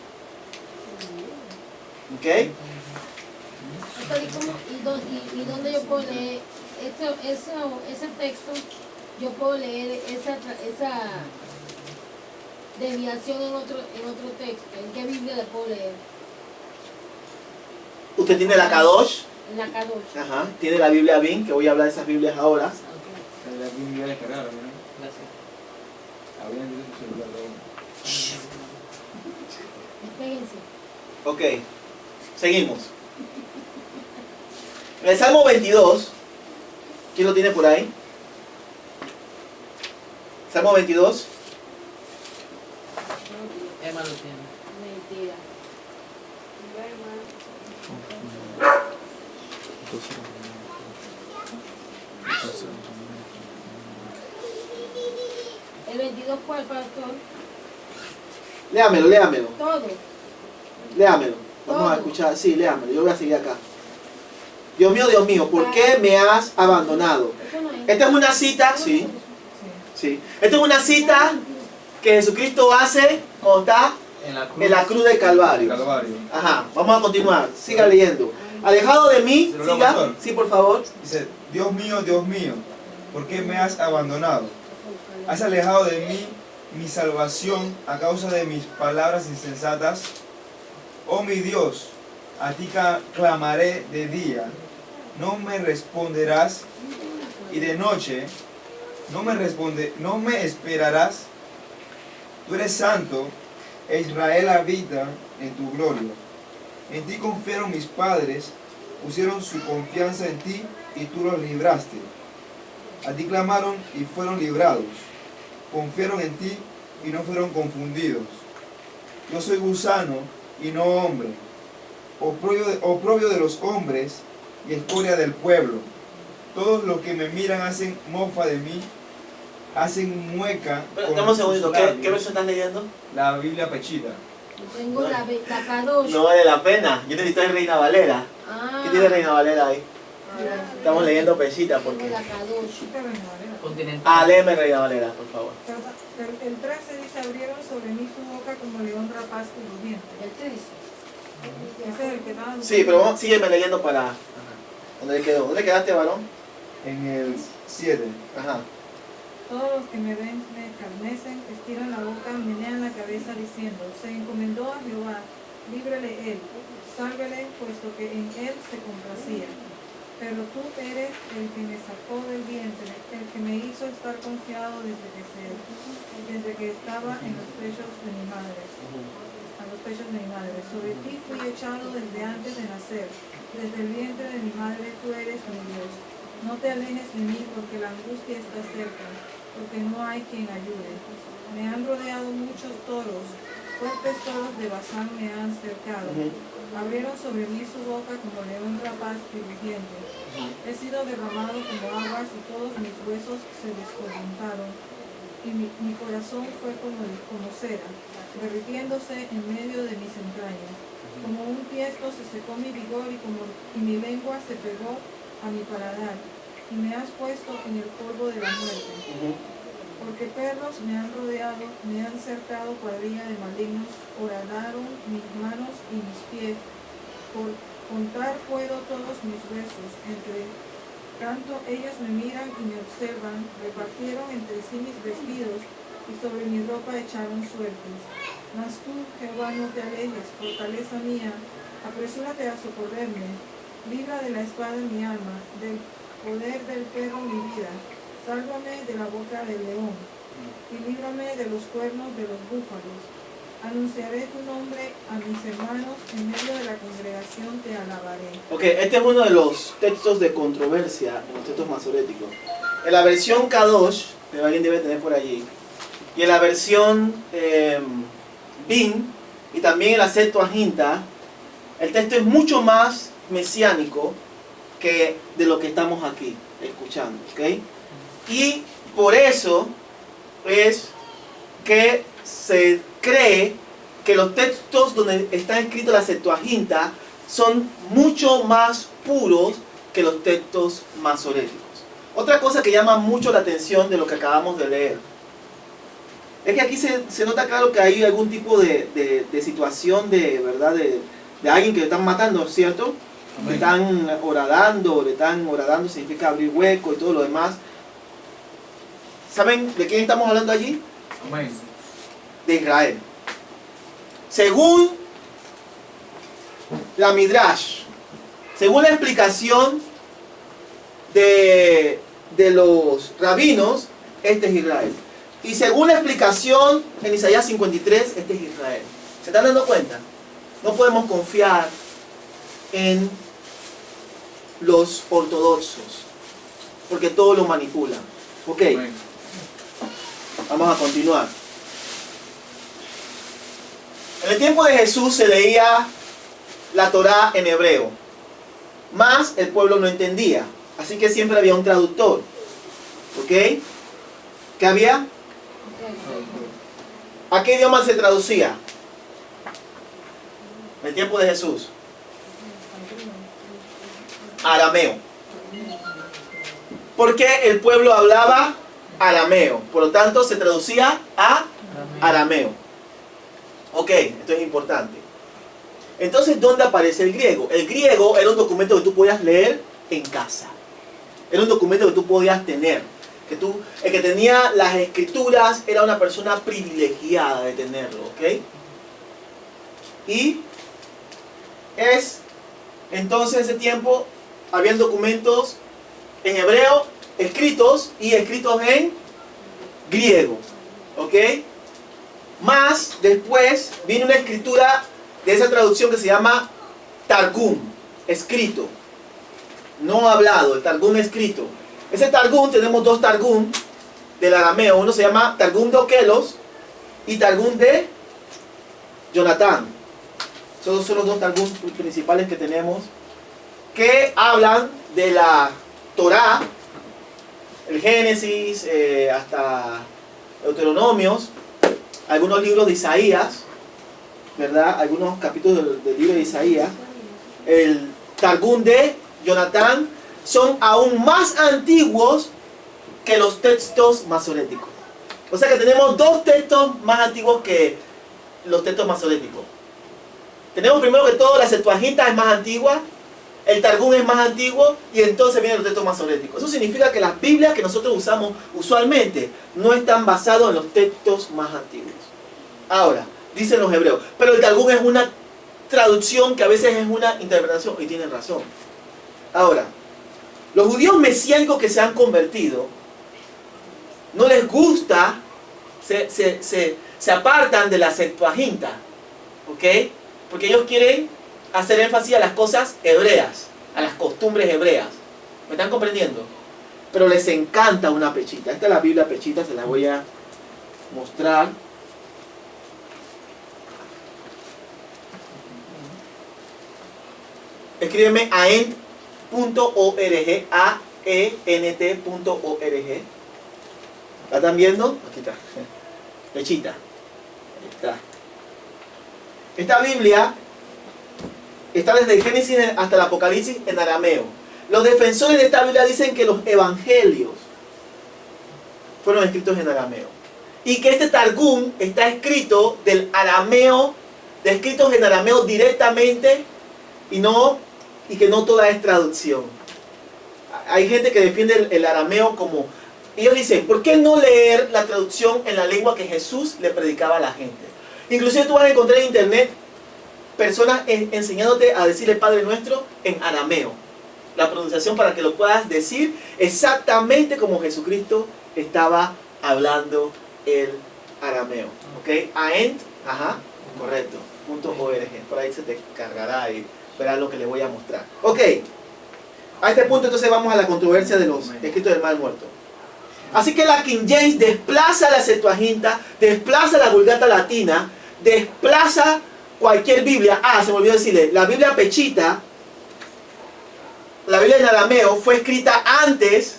¿Ok? ¿Y dónde yo puedo leer ese texto? Yo puedo leer esa desviación en otro texto. ¿En qué Biblia la puedo leer? ¿Usted tiene la Kadosh? En la K2. Ajá. Tiene la Biblia BIN, que voy a hablar de esas Biblias ahora. Ok, La Biblia descargada, ¿no? gracias. Había en tu celular, Espérense. Ok. Seguimos. En el Salmo 22, ¿quién lo tiene por ahí? Salmo 22. Emma lo tiene. Mentira. El 22, ¿cuál, pastor? Léamelo, léamelo. Todo. Léamelo. Vamos a escuchar. Sí, léamelo. Yo voy a seguir acá. Dios mío, ¿por qué me has abandonado? Eso no es. Esta es una cita, sí, sí. Esta es una cita que Jesucristo hace cuando está en la cruz del Calvario. Calvario. Ajá, vamos a continuar. Siga leyendo. Alejado de mí, ¿Se lo leo, siga. pastor? Sí, por favor. Dice, Dios mío, ¿por qué me has abandonado? Has alejado de mí mi salvación a causa de mis palabras insensatas. Oh mi Dios, a ti clamaré de día, no me responderás, y de noche no me esperarás. Tú eres santo, e Israel habita en tu gloria. En ti confiaron mis padres, pusieron su confianza en ti, y tú los libraste. A ti clamaron y fueron librados. Confiaron en ti y no fueron confundidos. Yo soy gusano y no hombre, oprobio de los hombres y escoria del pueblo. Todos los que me miran hacen mofa de mí, hacen mueca. Dame un segundito, ¿qué versión estás leyendo? La Biblia Pechita. Yo tengo la K2. No vale la pena. Yo necesito el Reina Valera. Ah. ¿Qué tiene Reina Valera ahí? Ah, Estamos leyendo Pechita tengo porque... la K2. Continental. Ah, léeme Reina Valera, por favor. El 13 dice, abrieron sobre mí su boca como león rapaz y rugiente. El 13. Ese es el que estaba... Sí, pero vamos, sígueme leyendo para... ¿Dónde quedó? ¿Dónde quedaste, varón? En el 7. Ajá. Todos los que me ven me escarnecen, estiran la boca, menean la cabeza diciendo, se encomendó a Jehová, líbrele él, sálvele, puesto que en él se complacía. Pero tú eres el que me sacó del vientre, el que me hizo estar confiado desde que estaba en los pechos de mi madre. A los pechos de mi madre. Sobre ti fui echado desde antes de nacer. Desde el vientre de mi madre tú eres mi Dios. No te alejes de mí porque la angustia está cerca, porque no hay quien ayude. Me han rodeado muchos toros, fuertes toros de Basán me han cercado. Abrieron sobre mí su boca como león rapaz y rugiente. He sido derramado como aguas y todos mis huesos se desconjuntaron. Y mi corazón fue como cera, derritiéndose en medio de mis entrañas. Como un tiesto se secó mi vigor y mi lengua se pegó a mi paladar. Y me has puesto en el polvo de la muerte. Porque perros me han rodeado, me han cercado cuadrilla de malignos, horadaron mis manos y mis pies. Por contar puedo todos mis huesos, entre tanto ellos me miran y me observan, repartieron entre sí mis vestidos y sobre mi ropa echaron suertes. Mas tú, Jehová, no te alejes, fortaleza mía, apresúrate a socorrerme, libra de la espada mi alma, del poder del perro mi vida. Sálvame de la boca del león y líbrame de los cuernos de los búfalos. Anunciaré tu nombre a mis hermanos, en medio de la congregación te alabaré. Ok, este es uno de los textos de controversia en los textos masoréticos. En la versión Kadosh, que alguien debe tener por allí, y en la versión BIN, y también en la Septuaginta, el texto es mucho más mesiánico que de lo que estamos aquí escuchando, ¿ok? Y por eso es que se cree que los textos donde está escrito la Septuaginta son mucho más puros que los textos masoréticos. Otra cosa que llama mucho la atención de lo que acabamos de leer es que aquí se nota claro que hay algún tipo de situación de, ¿verdad? De alguien que le están matando, ¿cierto? Le están horadando significa abrir hueco y todo lo demás. ¿Saben de quién estamos hablando allí? Amén. De Israel. Según la Midrash, Según la explicación de los rabinos, este es Israel. Y según la explicación en Isaías 53, este es Israel. ¿Se están dando cuenta? No podemos confiar en los ortodoxos, porque todo lo manipulan. Ok, vamos a continuar. En el tiempo de Jesús se leía la Torá en hebreo, mas el pueblo no entendía, así que siempre había un traductor. ¿Ok? ¿Qué había? ¿A qué idioma se traducía? En el tiempo de Jesús. Arameo. Porque el pueblo hablaba arameo, por lo tanto se traducía a arameo. Ok, esto es importante. Entonces, ¿dónde aparece el griego? El griego era un documento que tú podías leer en casa. Era un documento que tú podías tener. El que tenía las escrituras era una persona privilegiada de tenerlo, ¿ok? Y entonces en ese tiempo habían documentos en hebreo escritos y escritos en griego, ¿ok? Más después viene una escritura de esa traducción que se llama Targum, escrito, no hablado, el Targum escrito. Ese Targum, tenemos dos Targum del arameo. Uno se llama Targum de Okelos y Targum de Jonatán. Esos son los dos Targum principales que tenemos, que hablan de la Torá, el Génesis, hasta Deuteronomios, algunos libros de Isaías, ¿verdad? Algunos capítulos del libro de Isaías. El Targum de Jonatán son aún más antiguos que los textos masoréticos. O sea que tenemos dos textos más antiguos que los textos masoréticos. Tenemos primero que todo la Septuaginta es más antigua, el Targum es más antiguo y entonces vienen los textos masoréticos. Eso significa que las Biblias que nosotros usamos usualmente no están basadas en los textos más antiguos. Ahora, dicen los hebreos, pero el Targum es una traducción que a veces es una interpretación, y tienen razón. Ahora, los judíos mesiánicos que se han convertido, no les gusta, se apartan de la Septuaginta, ¿ok? Porque ellos quieren hacer énfasis a las cosas hebreas, a las costumbres hebreas. ¿Me están comprendiendo? Pero les encanta una pechita. Esta es la Biblia pechita, se la voy a mostrar. Escríbeme aent.org, aent.org. ¿La están viendo? Aquí está. Pechita. Ahí está. Esta Biblia está desde el Génesis hasta el Apocalipsis en arameo. Los defensores de esta Biblia dicen que los evangelios fueron escritos en arameo. Y que este Targum está escrito del arameo, escritos en arameo directamente y que no toda es traducción. Hay gente que defiende el arameo como... Ellos dicen, ¿por qué no leer la traducción en la lengua que Jesús le predicaba a la gente? Inclusive tú vas a encontrar en internet personas enseñándote a decir el Padre Nuestro en arameo. La pronunciación para que lo puedas decir exactamente como Jesucristo estaba hablando el arameo. ¿Ok? Aent, ajá, correcto, .org. Por ahí se te cargará y verás lo que les voy a mostrar. Ok. A este punto entonces vamos a la controversia de los escritos del Mar Muerto. Así que la King James desplaza la Septuaginta, desplaza la Vulgata Latina, desplaza cualquier Biblia. Se me olvidó decirle, la Biblia pechita, la Biblia en arameo fue escrita antes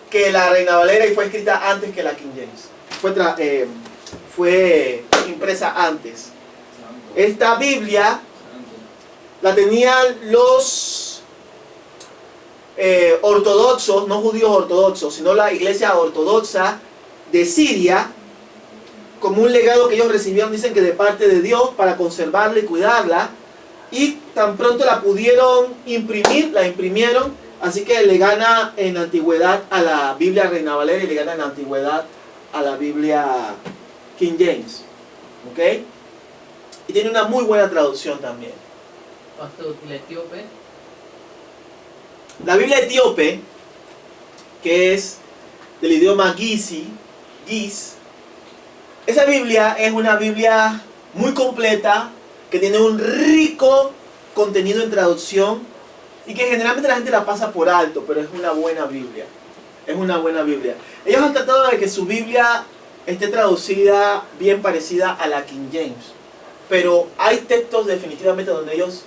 que la Reina Valera y fue escrita antes que la King James. Fue impresa antes. Esta Biblia la tenían los ortodoxos, no judíos ortodoxos, sino la iglesia ortodoxa de Siria, como un legado que ellos recibieron, dicen que de parte de Dios, para conservarla y cuidarla, y tan pronto la pudieron imprimir, la imprimieron, así que le gana en antigüedad a la Biblia Reina Valera y le gana en antigüedad a la Biblia King James, ¿ok? Y tiene una muy buena traducción también. Pastor, ¿y la etíope? La Biblia etíope, que es del idioma Giz, esa Biblia es una Biblia muy completa, que tiene un rico contenido en traducción y que generalmente la gente la pasa por alto, pero es una buena Biblia. Es una buena Biblia. Ellos han tratado de que su Biblia esté traducida bien parecida a la King James, pero hay textos definitivamente donde ellos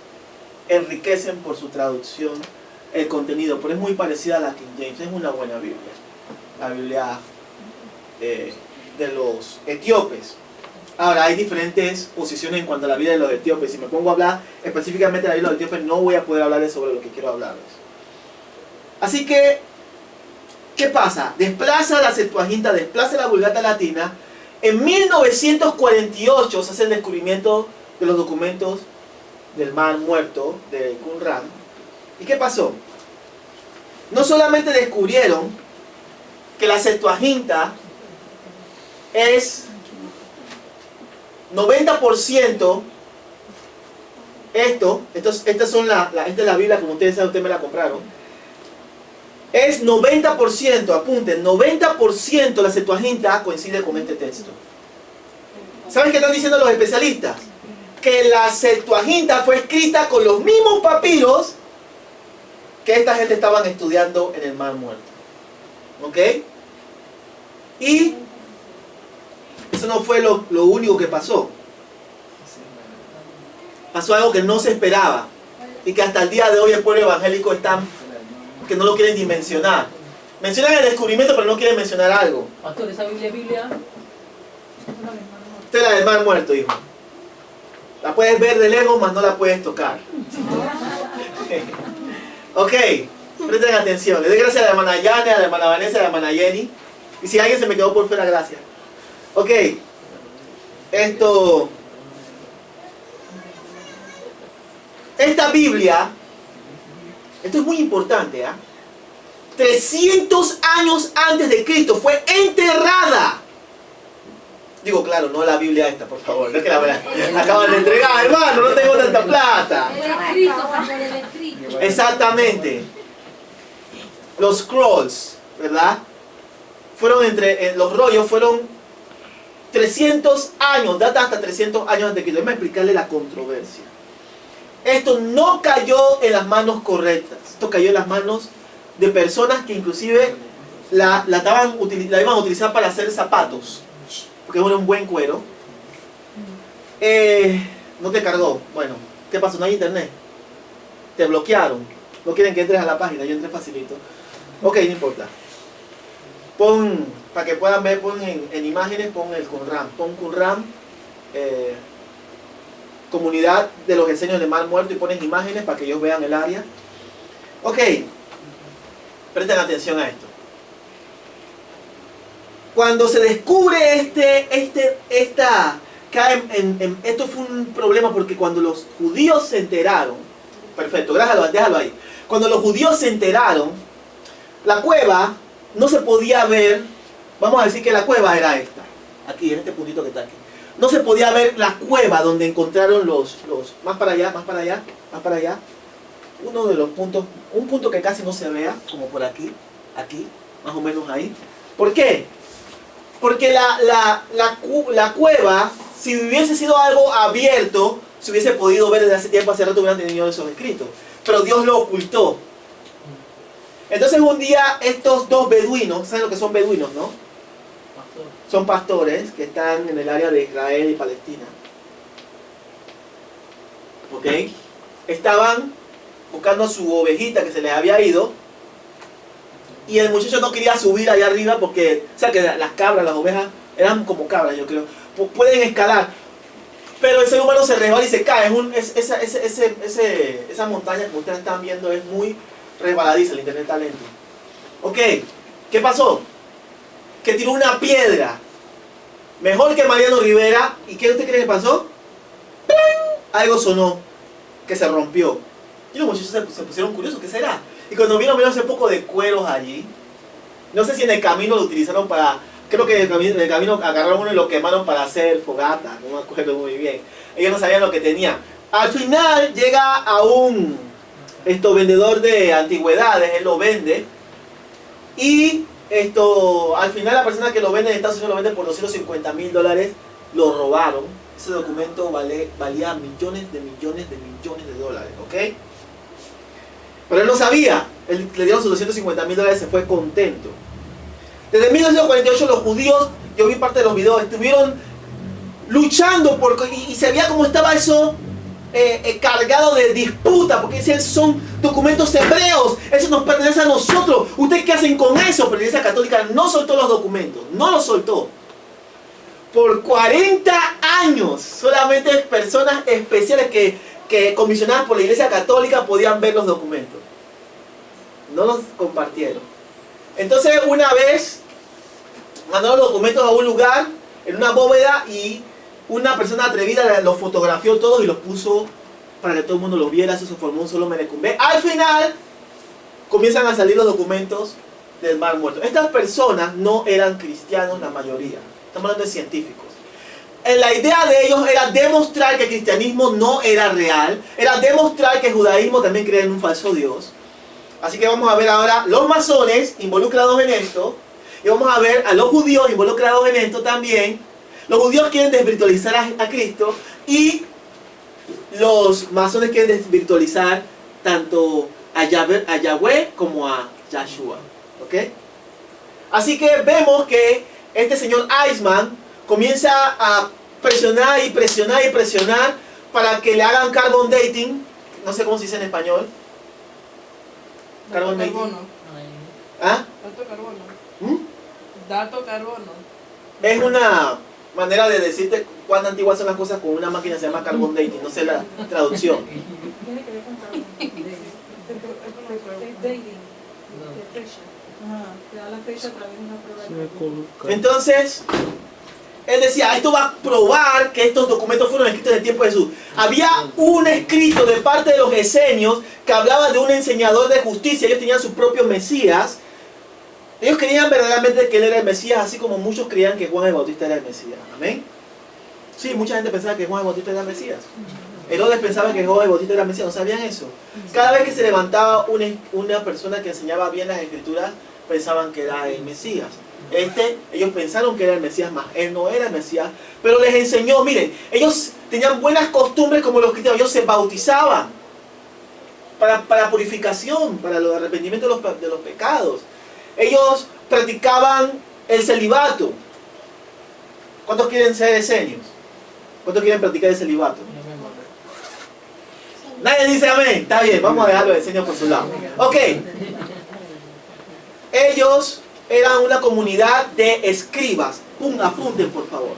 enriquecen por su traducción el contenido, pero es muy parecida a la King James. Es una buena Biblia, la Biblia de los etíopes. Ahora, hay diferentes posiciones en cuanto a la Biblia de los etíopes. Si me pongo a hablar específicamente de la Biblia de los etíopes, no voy a poder hablar sobre lo que quiero hablarles. Así que, ¿qué pasa? Desplaza la Septuaginta, desplaza la Vulgata Latina. En 1948 se hace el descubrimiento de los documentos del Mar Muerto de Qumran. ¿Y qué pasó? No solamente descubrieron que la Septuaginta es 90%, esta es la Biblia, como ustedes saben, ustedes me la compraron. Es 90%, apunten, 90% la Septuaginta coincide con este texto. ¿Saben qué están diciendo los especialistas? Que la Septuaginta fue escrita con los mismos papiros que esta gente estaban estudiando en el Mar Muerto. ¿Ok? Y eso no fue lo único que pasó. Pasó algo que no se esperaba y que hasta el día de hoy el pueblo evangélico está, que no lo quieren dimensionar. Mencionan el descubrimiento, pero no quieren mencionar algo. Pastor, esa Biblia. Esta es la del Mar Muerto, hijo. La puedes ver de lejos, mas no la puedes tocar. Ok, presten atención. Le doy gracias a la hermana Yane, a la hermana Vanessa, a la hermana Jenny. Y si alguien se me quedó por fuera, gracias. Ok, esta Biblia, esto es muy importante, 300 años antes de Cristo fue enterrada. Digo, claro, no la Biblia esta, por favor, no es que la acaban de entregar, hermano, no tengo tanta plata. El escrito, pastor, el escrito. Exactamente. Los scrolls, ¿verdad? Los rollos fueron 300 años, data hasta 300 años antes de Cristo. Déjame explicarle la controversia. Esto no cayó en las manos correctas. Esto cayó en las manos de personas que inclusive la iban a utilizar para hacer zapatos, porque era un buen cuero. No te cargó. Bueno, ¿qué pasó? No hay internet. Te bloquearon. No quieren que entres a la página. Yo entré facilito. Ok, no importa. Para que puedan ver, pon en imágenes, pon el Qumran. Pon Qumran, comunidad de los enseños del Mar Muerto, y pones imágenes para que ellos vean el área. Ok, presten atención a esto. Cuando se descubre esto fue un problema, porque cuando los judíos se enteraron, perfecto, déjalo ahí. Cuando los judíos se enteraron, la cueva no se podía ver. Vamos a decir que la cueva era esta, aquí, en este puntito que está aquí. No se podía ver la cueva donde encontraron los más para allá, más para allá, más para allá. Uno de los puntos, un punto que casi no se vea, como por aquí, más o menos ahí. ¿Por qué? Porque la cueva, si hubiese sido algo abierto, se hubiese podido ver desde hace tiempo, hace rato hubieran tenido esos escritos. Pero Dios lo ocultó. Entonces un día estos dos beduinos, ¿saben lo que son beduinos, no? Pastor. Son pastores que están en el área de Israel y Palestina. ¿Ok? Estaban buscando su ovejita que se les había ido. Y el muchacho no quería subir allá arriba porque, o sea, que las cabras, las ovejas, eran como cabras, yo creo. Pueden escalar. Pero el ser humano se resbala y se cae. Esa montaña, como ustedes están viendo, es muy resbaladiza. El internet está lento. Ok, ¿qué pasó? Que tiró una piedra. Mejor que Mariano Rivera. ¿Y qué usted cree que pasó? ¡Plan! Algo sonó, que se rompió. Y los muchachos se pusieron curiosos, ¿qué será? Y cuando vieron ese poco de cueros allí, no sé si en el camino lo utilizaron para, creo que en el camino agarraron uno y lo quemaron para hacer fogata, no me acuerdo muy bien. Ellos no sabían lo que tenían. Al final llega a un vendedor de antigüedades, él lo vende. Y al final la persona que lo vende en Estados Unidos lo vende por $250,000, lo robaron. Ese documento valía millones de dólares, ¿ok? Pero él no sabía, él le dieron sus $250,000, se fue contento. Desde 1948 los judíos, yo vi parte de los videos, estuvieron luchando y se veía cómo estaba eso cargado de disputa, porque decían, son documentos hebreos, eso nos pertenece a nosotros, ¿ustedes qué hacen con eso? Pero la Iglesia Católica no soltó los documentos, no los soltó. Por 40 años, solamente personas especiales que comisionadas por la Iglesia Católica podían ver los documentos. No los compartieron. Entonces, una vez mandaron los documentos a un lugar, en una bóveda, y una persona atrevida los fotografió todos y los puso para que todo el mundo los viera. Eso se formó un solo Merecumbe. Al final, comienzan a salir los documentos del Mar Muerto. Estas personas no eran cristianos, la mayoría. Estamos hablando de científicos. La idea de ellos era demostrar que el cristianismo no era real, era demostrar que el judaísmo también creía en un falso Dios. Así que vamos a ver ahora los masones involucrados en esto, y vamos a ver a los judíos involucrados en esto también. Los judíos quieren desvirtualizar a Cristo, y los masones quieren desvirtualizar tanto a Yahweh como a Yahshua. ¿Ok? Así que vemos que este señor Eisman comienza a presionar y presionar y presionar para que le hagan carbon dating. No sé cómo se dice en español. Carbon dating. Carbono. ¿Ah? Dato carbono. ¿Mm? Dato carbono. Es una manera de decirte cuán antiguas son las cosas con una máquina que se llama carbon dating. No sé la traducción. Tiene que ver con carbon. Dating. De fecha. Ajá, te da la fecha a través de una prueba. Entonces, él decía, esto va a probar que estos documentos fueron escritos en el tiempo de Jesús. Había un escrito de parte de los esenios que hablaba de un enseñador de justicia. Ellos tenían su propio Mesías. Ellos creían verdaderamente que él era el Mesías, así como muchos creían que Juan el Bautista era el Mesías. ¿Amén? Sí, mucha gente pensaba que Juan el Bautista era el Mesías. Herodes pensaba que Juan el Bautista era el Mesías. ¿No sabían eso? Cada vez que se levantaba una persona que enseñaba bien las Escrituras, pensaban que era el Mesías. Ellos pensaron que era el Mesías, más él no era el Mesías, pero les enseñó. Miren, ellos tenían buenas costumbres como los cristianos. Ellos se bautizaban para purificación, para el arrepentimiento de los pecados. Ellos practicaban el celibato. ¿Cuántos quieren ser esenios? ¿Cuántos quieren practicar el celibato? Nadie dice amén. Está bien, vamos a dejarlo de esenios por su lado. Ok. Ellos eran una comunidad de escribas. Apunten, por favor.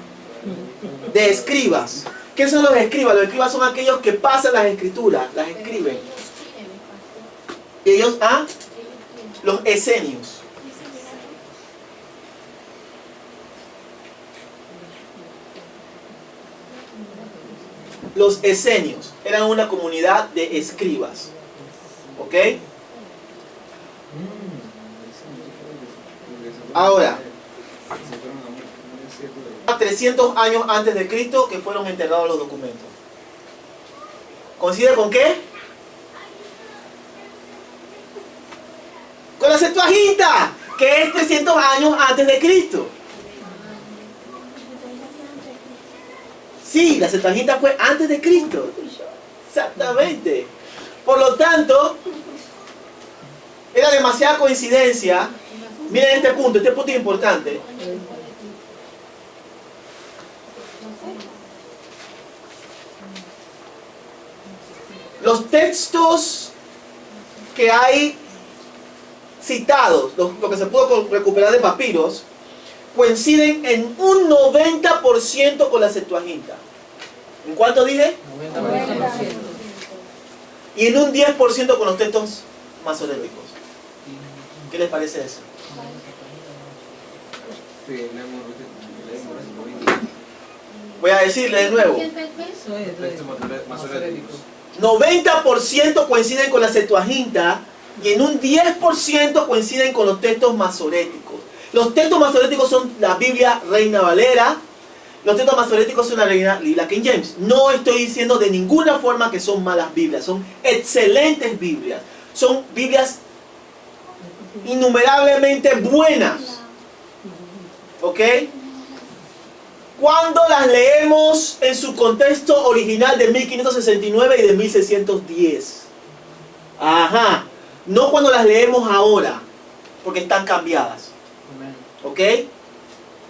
De escribas. ¿Qué son los escribas? Los escribas son aquellos que pasan las escrituras, las escriben. Ellos, los esenios. Los esenios eran una comunidad de escribas. ¿Ok? Ahora, 300 años antes de Cristo que fueron enterrados los documentos. ¿Coincide con qué? Con la Septuaginta, que es 300 años antes de Cristo. Sí, la Septuaginta fue antes de Cristo. Exactamente. Por lo tanto, era demasiada coincidencia. Miren este punto es importante. Los textos que hay citados, lo que se pudo recuperar de papiros, coinciden en un 90% con la Septuaginta. ¿En cuánto dije? 90%. Y en un 10% con los textos masoréticos. ¿Qué les parece eso? Voy a decirle de nuevo. Eso es masoréticos. 90% coinciden con la Septuaginta y en un 10% coinciden con los textos masoréticos. Los textos masoréticos son la Biblia Reina Valera, los textos masoréticos son la Biblia King James. No estoy diciendo de ninguna forma que son malas Biblias. Son excelentes Biblias. Son Biblias innumerablemente buenas. ¿Ok? Cuando las leemos en su contexto original de 1569 y de 1610. Ajá. No cuando las leemos ahora, porque están cambiadas. Amén. ¿Ok?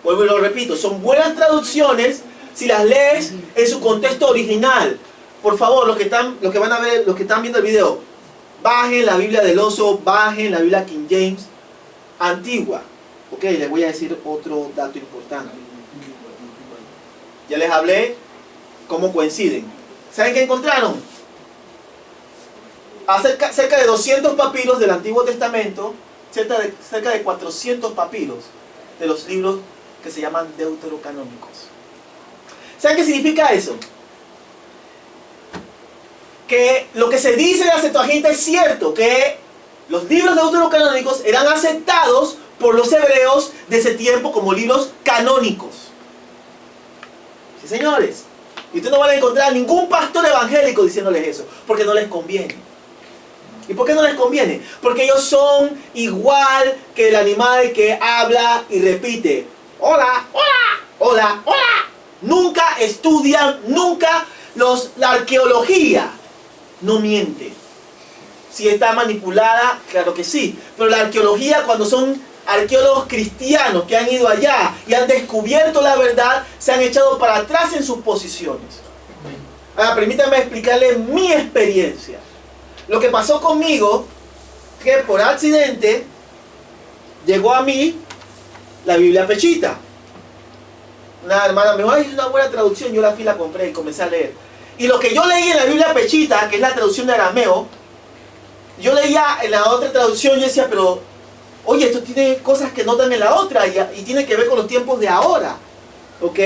Vuelvo y lo repito, son buenas traducciones si las lees en su contexto original. Por favor, los que van a ver, los que están viendo el video, bajen la Biblia del Oso, bajen la Biblia King James antigua. Ok, les voy a decir otro dato importante. Ya les hablé cómo coinciden. ¿Saben qué encontraron? Cerca de 200 papiros del Antiguo Testamento, cerca de 400 papiros de los libros que se llaman deuterocanónicos. ¿Saben qué significa eso? Que lo que se dice de la Septuaginta es cierto, que los libros deuterocanónicos eran aceptados por los hebreos de ese tiempo como libros canónicos. Sí, señores. Y ustedes no van a encontrar a ningún pastor evangélico diciéndoles eso, porque no les conviene. ¿Y por qué no les conviene? Porque ellos son igual que el animal que habla y repite. Hola, hola, hola, hola. Nunca estudian, nunca la arqueología no miente. Si está manipulada, claro que sí. Pero la arqueología, cuando son arqueólogos cristianos que han ido allá y han descubierto la verdad, se han echado para atrás en sus posiciones. Ahora, permítanme explicarles mi experiencia. Lo que pasó conmigo, que por accidente llegó a mí la Biblia Pechita. Una hermana me dijo, ay, es una buena traducción. Yo la fui, la compré y comencé a leer. Y lo que yo leí en la Biblia Pechita, que es la traducción de arameo, yo leía en la otra traducción y decía, pero, oye, esto tiene cosas que no dan en la otra y tiene que ver con los tiempos de ahora. ¿Ok?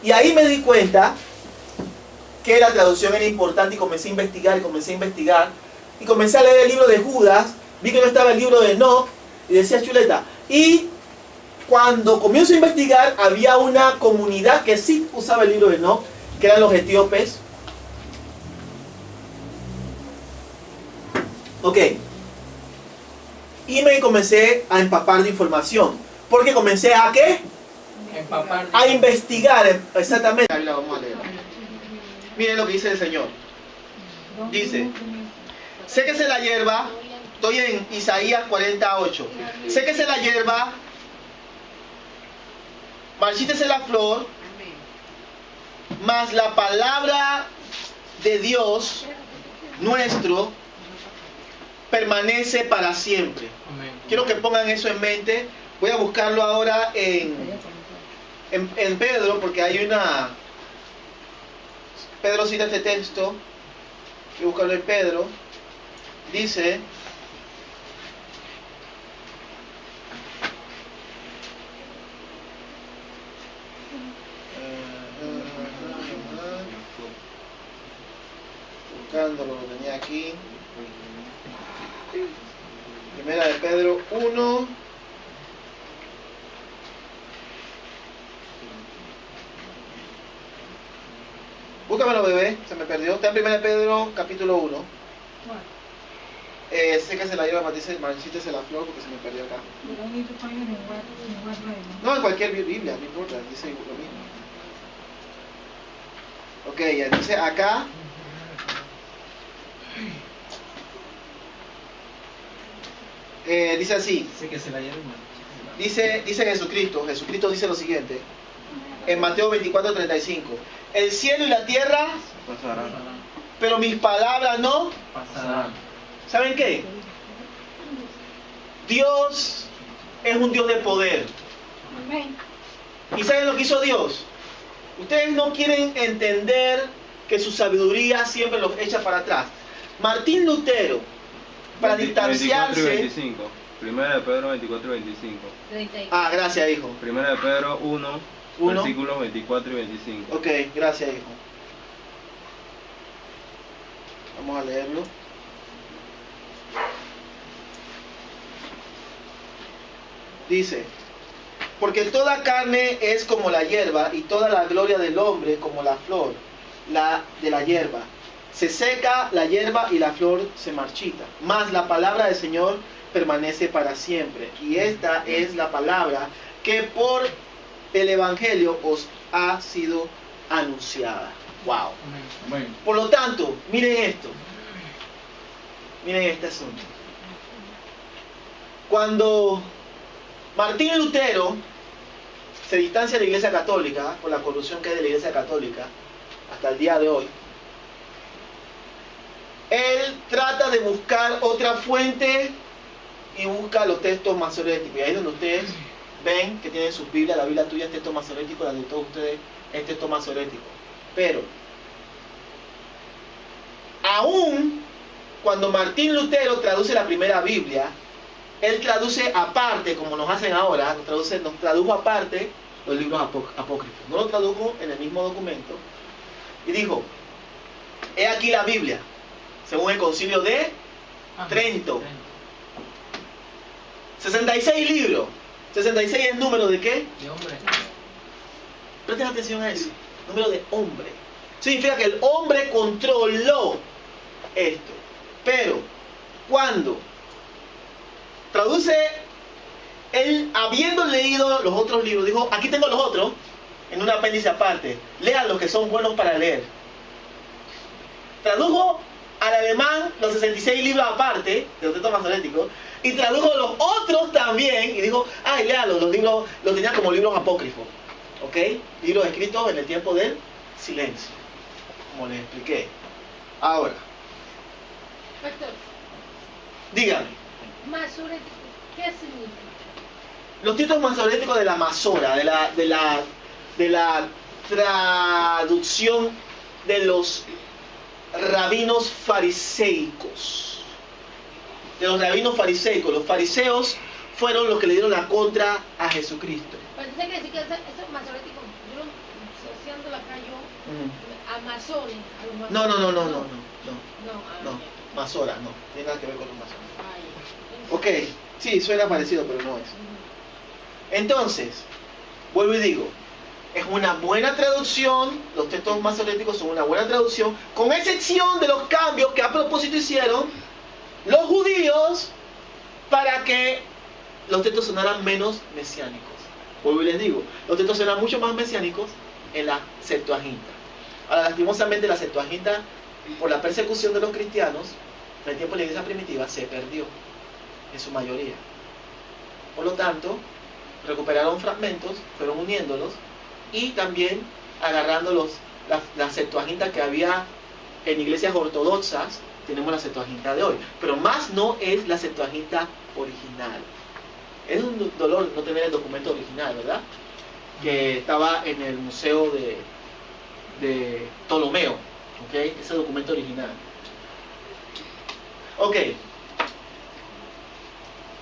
Y ahí me di cuenta que la traducción era importante y comencé a investigar y comencé a leer el libro de Judas, vi que no estaba el libro de Enoch y decía chuleta. Y cuando comienzo a investigar, había una comunidad que sí usaba el libro de Enoch, que eran los etíopes. Ok. Y me comencé a empapar de información. Porque comencé a ¿qué? Empapar. A investigar, exactamente. Ahí la vamos a leer. Miren lo que dice el Señor. Dice, séquese la hierba, estoy en Isaías 48. Séquese la hierba, marchítese la flor, mas la palabra de Dios nuestro permanece para siempre. Amén. Quiero que pongan eso en mente. Voy a buscarlo ahora en Pedro, porque hay una... Pedro cita este texto. Voy a buscarlo en Pedro. Dice... buscándolo, lo tenía aquí. Primera de Pedro 1. Búscamelo, bebé, se me perdió. Está en Primera de Pedro, capítulo 1. Séquese la hierba, marchítese la flor, porque se me perdió acá. No, en cualquier Biblia, no importa, dice lo mismo. Ok, entonces acá dice así. Dice Jesucristo dice lo siguiente en Mateo 24:35. El cielo y la tierra Pasarán. pero mis palabras no Pasarán. ¿Saben qué? Dios es un Dios de poder. ¿Y saben lo que hizo Dios? Ustedes no quieren entender que su sabiduría siempre los echa para atrás. Martín Lutero, para distanciarse... 24 y 25. Primera de Pedro 24 y 25. Ah, gracias, hijo. Primera de Pedro 1, versículos 24 y 25. Ok, gracias, hijo. Vamos a leerlo. Dice, Porque toda carne es como la hierba, y toda la gloria del hombre como la flor de la hierba. Se seca la hierba y la flor se marchita. Mas la palabra del Señor permanece para siempre. Y esta es la palabra que por el Evangelio os ha sido anunciada. Wow. Amén. Por lo tanto, miren esto. Miren este asunto. Cuando Martín Lutero se distancia de la Iglesia Católica, por la corrupción que hay de la Iglesia Católica, hasta el día de hoy, él trata de buscar otra fuente y busca los textos masoréticos. Y ahí es donde ustedes ven que tienen sus Biblias, la Biblia tuya es texto masorético, la de todos ustedes es texto masorético. Pero, aún cuando Martín Lutero traduce la primera Biblia, él traduce aparte, como nos hacen ahora, nos tradujo aparte los libros apócrifos. No lo tradujo en el mismo documento. Y dijo, he aquí la Biblia, según el concilio de Trento. 66 libros. 66 es el número de ¿qué? De hombre. Presten atención a eso. Número de hombre. Significa que el hombre controló esto. Pero, cuando traduce, él, habiendo leído los otros libros, dijo, aquí tengo los otros, en un apéndice aparte. Lean los que son buenos para leer. Tradujo al alemán los 66 libros aparte, de los textos masoréticos, y tradujo los otros también, y dijo, ay, léalos, los libros, los tenía como libros apócrifos. ¿Ok? Libros escritos en el tiempo del silencio, como les expliqué. Ahora, Pastor, dígame, masorético, ¿qué significa? los títulos masoréticos de la Masora, de la traducción de los rabinos fariseicos. De los rabinos fariseicos. Los fariseos fueron los que le dieron la contra a Jesucristo. Pero entonces quiere decir que eso es masorético. Yo asociándolo acá yo a masones, a los masones. No, Masora, no, tiene nada que ver con los masones. Ay, Ok, sí, suena parecido, pero no es. Entonces, vuelvo y digo, es una buena traducción, los textos masoréticos son una buena traducción, con excepción de los cambios que a propósito hicieron los judíos para que los textos sonaran menos mesiánicos. Vuelvo y les digo, los textos eran mucho más mesiánicos en la Septuaginta. Ahora, lastimosamente, la Septuaginta, por la persecución de los cristianos, en el tiempo de la iglesia primitiva, se perdió, en su mayoría. Por lo tanto, recuperaron fragmentos, fueron uniéndolos, y también agarrando la Septuaginta que había en iglesias ortodoxas, tenemos la Septuaginta de hoy. Pero más no es la Septuaginta original. Es un dolor no tener el documento original, ¿verdad? Que estaba en el museo de Ptolomeo, ¿ok? Ese documento original. Ok.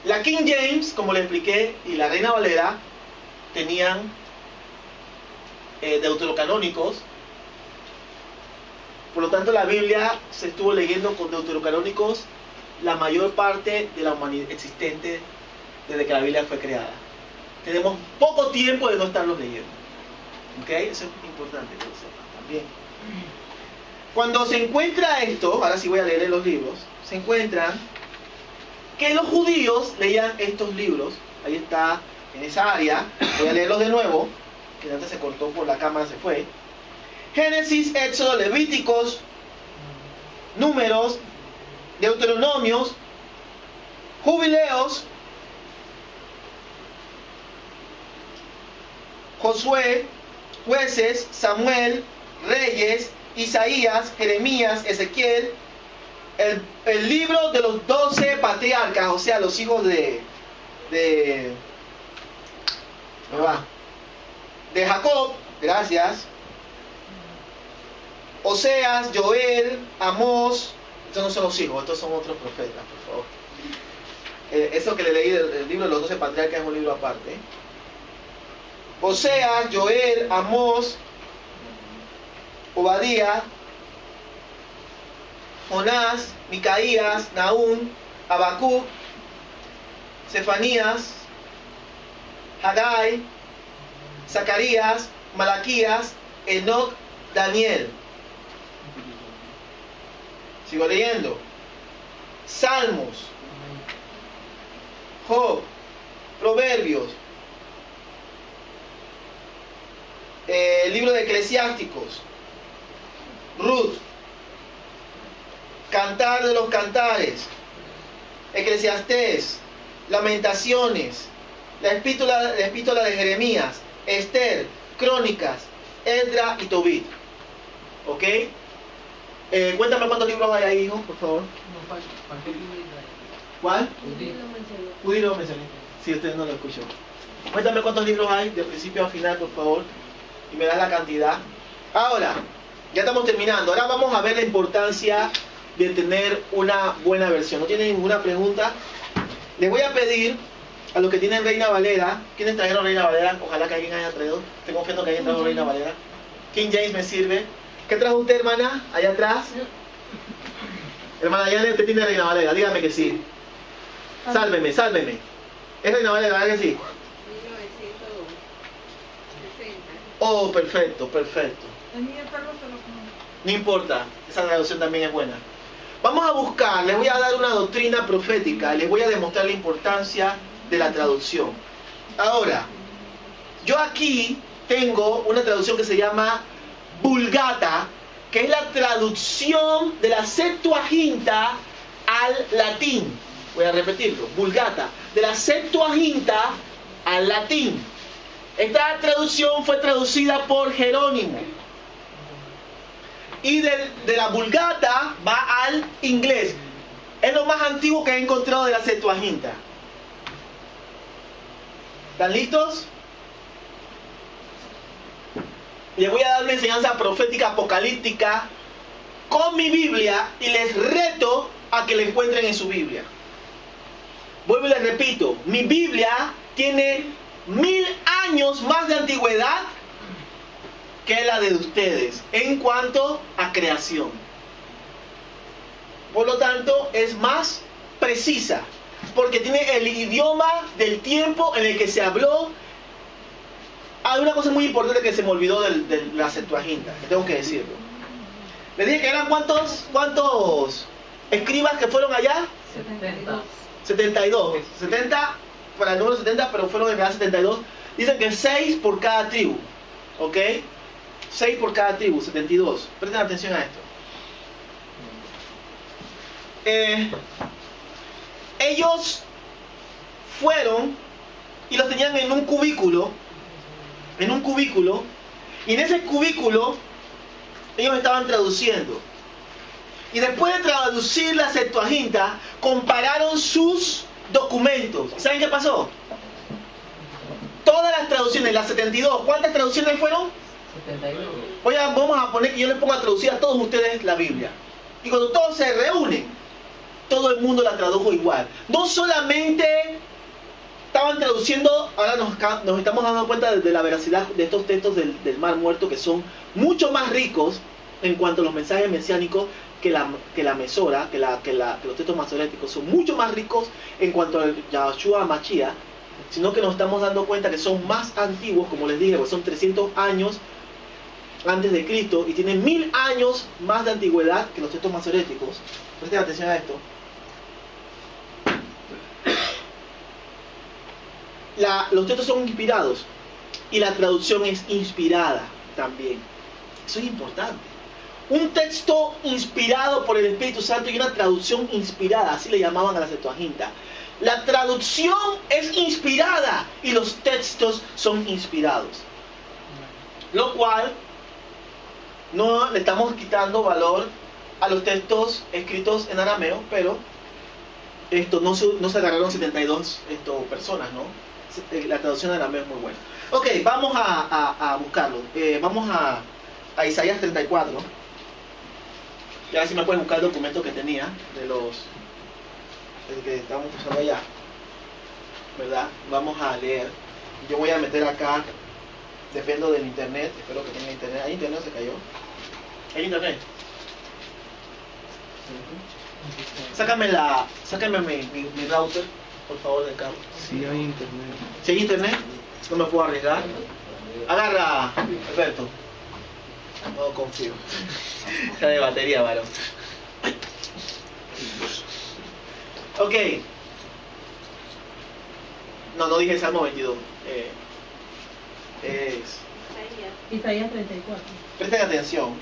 La King James, como le expliqué, y la Reina Valera tenían deuterocanónicos. Por lo tanto, la Biblia se estuvo leyendo con deuterocanónicos la mayor parte de la humanidad existente desde que la Biblia fue creada. Tenemos poco tiempo de no estarlos leyendo. ¿Ok? Eso es importante que lo sepan también. Cuando se encuentra esto, ahora sí voy a leer en los libros, se encuentran que los judíos leían estos libros. Ahí está, en esa área. Voy a leerlos de nuevo, que antes se cortó por la cámara, se fue. Génesis, Éxodo, Levíticos, Números, Deuteronomios, Jubileos, Josué, Jueces, Samuel, Reyes, Isaías, Jeremías, Ezequiel, el libro de los 12 patriarcas, o sea, los hijos de Jacob, gracias. Oseas, Joel, Amós. Estos no son los hijos, estos son otros profetas, por favor. Eso que le leí del libro de los 12 patriarcas es un libro aparte. Oseas, Joel, Amós, Obadía, Jonás, Micaías, Nahum, Habacuc, Sefanías, Hagai, Zacarías, Malaquías, Enoc, Daniel. Sigo leyendo. Salmos, Job, Proverbios, libro de Eclesiásticos, Ruth, Cantar de los Cantares, Eclesiastés, Lamentaciones, la epístola de Jeremías, Esther, Crónicas, Esdras y Tobit. ¿Ok? Cuéntame cuántos libros hay ahí, hijo, por favor. No, faltó el libro de Israel. ¿Cuál? Judí. Judí lo mencioné. Sí, usted no lo escuchó. Cuéntame cuántos libros hay, de principio a final, por favor. Y me das la cantidad. Ahora, ya estamos terminando. Ahora vamos a ver la importancia de tener una buena versión. ¿No tienen ninguna pregunta? Les voy a pedir a los que tienen Reina Valera. ¿Quiénes trajeron Reina Valera? Ojalá que alguien haya traído. Estoy confiando que alguien trajo Reina Valera. King James me sirve. ¿Qué trajo usted, hermana? Allá atrás. Hermana Yane, usted tiene Reina Valera. Dígame que sí. Sálveme, sálveme. ¿Es Reina Valera, verdad que sí? 1960. Oh, perfecto, perfecto. El mío Carlos se lo conoce. No importa, esa traducción también es buena. Vamos a buscar, les voy a dar una doctrina profética, les voy a demostrar la importancia de la traducción. Ahora, yo aquí tengo una traducción que se llama Vulgata, que es la traducción de la Septuaginta al latín. Voy a repetirlo, Vulgata, de la Septuaginta al latín. Esta traducción fue traducida por Jerónimo. Y de la Vulgata va al inglés. Es lo más antiguo que he encontrado de la Septuaginta. ¿Están listos? Les voy a dar una enseñanza profética apocalíptica con mi Biblia y les reto a que la encuentren en su Biblia. Vuelvo y les repito, mi Biblia tiene 1000 años más de antigüedad que la de ustedes en cuanto a creación. Por lo tanto, es más precisa, porque tiene el idioma del tiempo en el que se habló. Hay una cosa muy importante que se me olvidó de la Septuaginta, que tengo que decirlo. Les dije que eran ¿cuántos escribas que fueron allá? 72. 70 para el número 70, pero fueron en realidad 72. Dicen que 6 por cada tribu. ¿Ok? 6 por cada tribu, 72. Presten atención a esto. Ellos fueron y los tenían en un cubículo. Y en ese cubículo ellos estaban traduciendo. Y después de traducir la Septuaginta, compararon sus documentos. ¿Saben qué pasó? Todas las traducciones, las 72, ¿cuántas traducciones fueron? 72. Vamos a poner que yo les ponga a traducir a todos ustedes la Biblia. Y cuando todos se reúnen, todo el mundo la tradujo igual. No solamente estaban traduciendo, ahora nos estamos dando cuenta de la veracidad de estos textos del Mar Muerto, que son mucho más ricos en cuanto a los mensajes mesiánicos que la Mesora, que los textos masoréticos son mucho más ricos en cuanto a Yahshua Mashiach, sino que nos estamos dando cuenta que son más antiguos, como les dije, porque son 300 años antes de Cristo y tienen 1000 años más de antigüedad que los textos masoréticos. Presten atención a esto. Los textos son inspirados y la traducción es inspirada también. Eso es importante. Un texto inspirado por el Espíritu Santo y una traducción inspirada, así le llamaban a la Septuaginta. La traducción es inspirada y los textos son inspirados. Lo cual no le estamos quitando valor a los textos escritos en arameo, pero no se agarraron 72 personas, ¿no? La traducción en arameo es muy buena. Ok, vamos a buscarlo. Vamos a Isaías 34. Y a ver si me pueden buscar el documento que tenía el que estábamos usando allá, ¿verdad? Vamos a leer. Yo voy a meter acá, dependo del internet, espero que tenga internet. ¿Hay internet o se cayó? ¿Hay internet? Sácame mi router. por favor, del carro. Sí hay internet. Si hay internet, no me puedo arriesgar. Agarra, Alberto. No confío. Está de batería, varón. Ok. No dije el Salmo 22. Es... Isaías 34. Presten atención.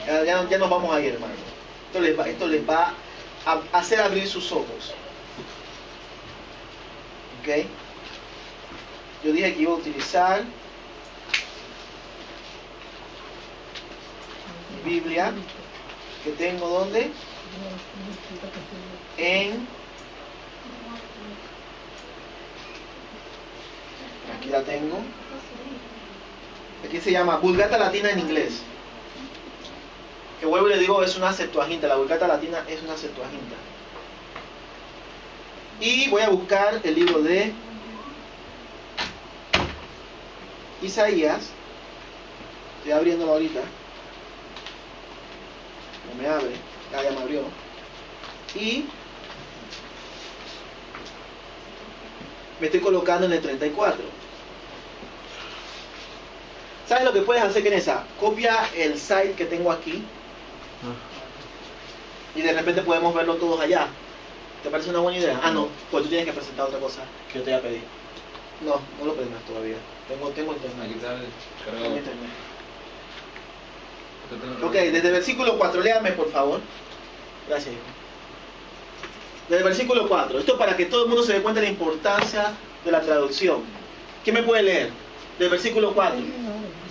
Ya nos vamos a ir, hermano. Esto les va a hacer abrir sus ojos. ¿Ok? Yo dije que iba a utilizar mi Biblia, que tengo ¿dónde? Aquí la tengo. Aquí se llama Vulgata Latina en inglés. Que vuelvo y le digo, es una Septuaginta. La Vulgata Latina es una Septuaginta. Y voy a buscar el libro de Isaías. Estoy abriéndolo ahorita. No me abre. Ya me abrió. Y me estoy colocando en el 34. ¿Sabes lo que puedes hacer, Kenesa? Copia el site que tengo aquí. Y de repente podemos verlo todos allá. ¿Te parece una buena idea? Ah, no, pues tú tienes que presentar otra cosa que yo te voy a pedir. No lo prendas todavía. Tengo internet. Aquí está el Tengo cargador. internet. Ok, desde el versículo 4, léame por favor. Gracias, hijo. Desde el versículo 4. Esto para que todo el mundo se dé cuenta de la importancia de la traducción. ¿Quién me puede leer? Del versículo 4.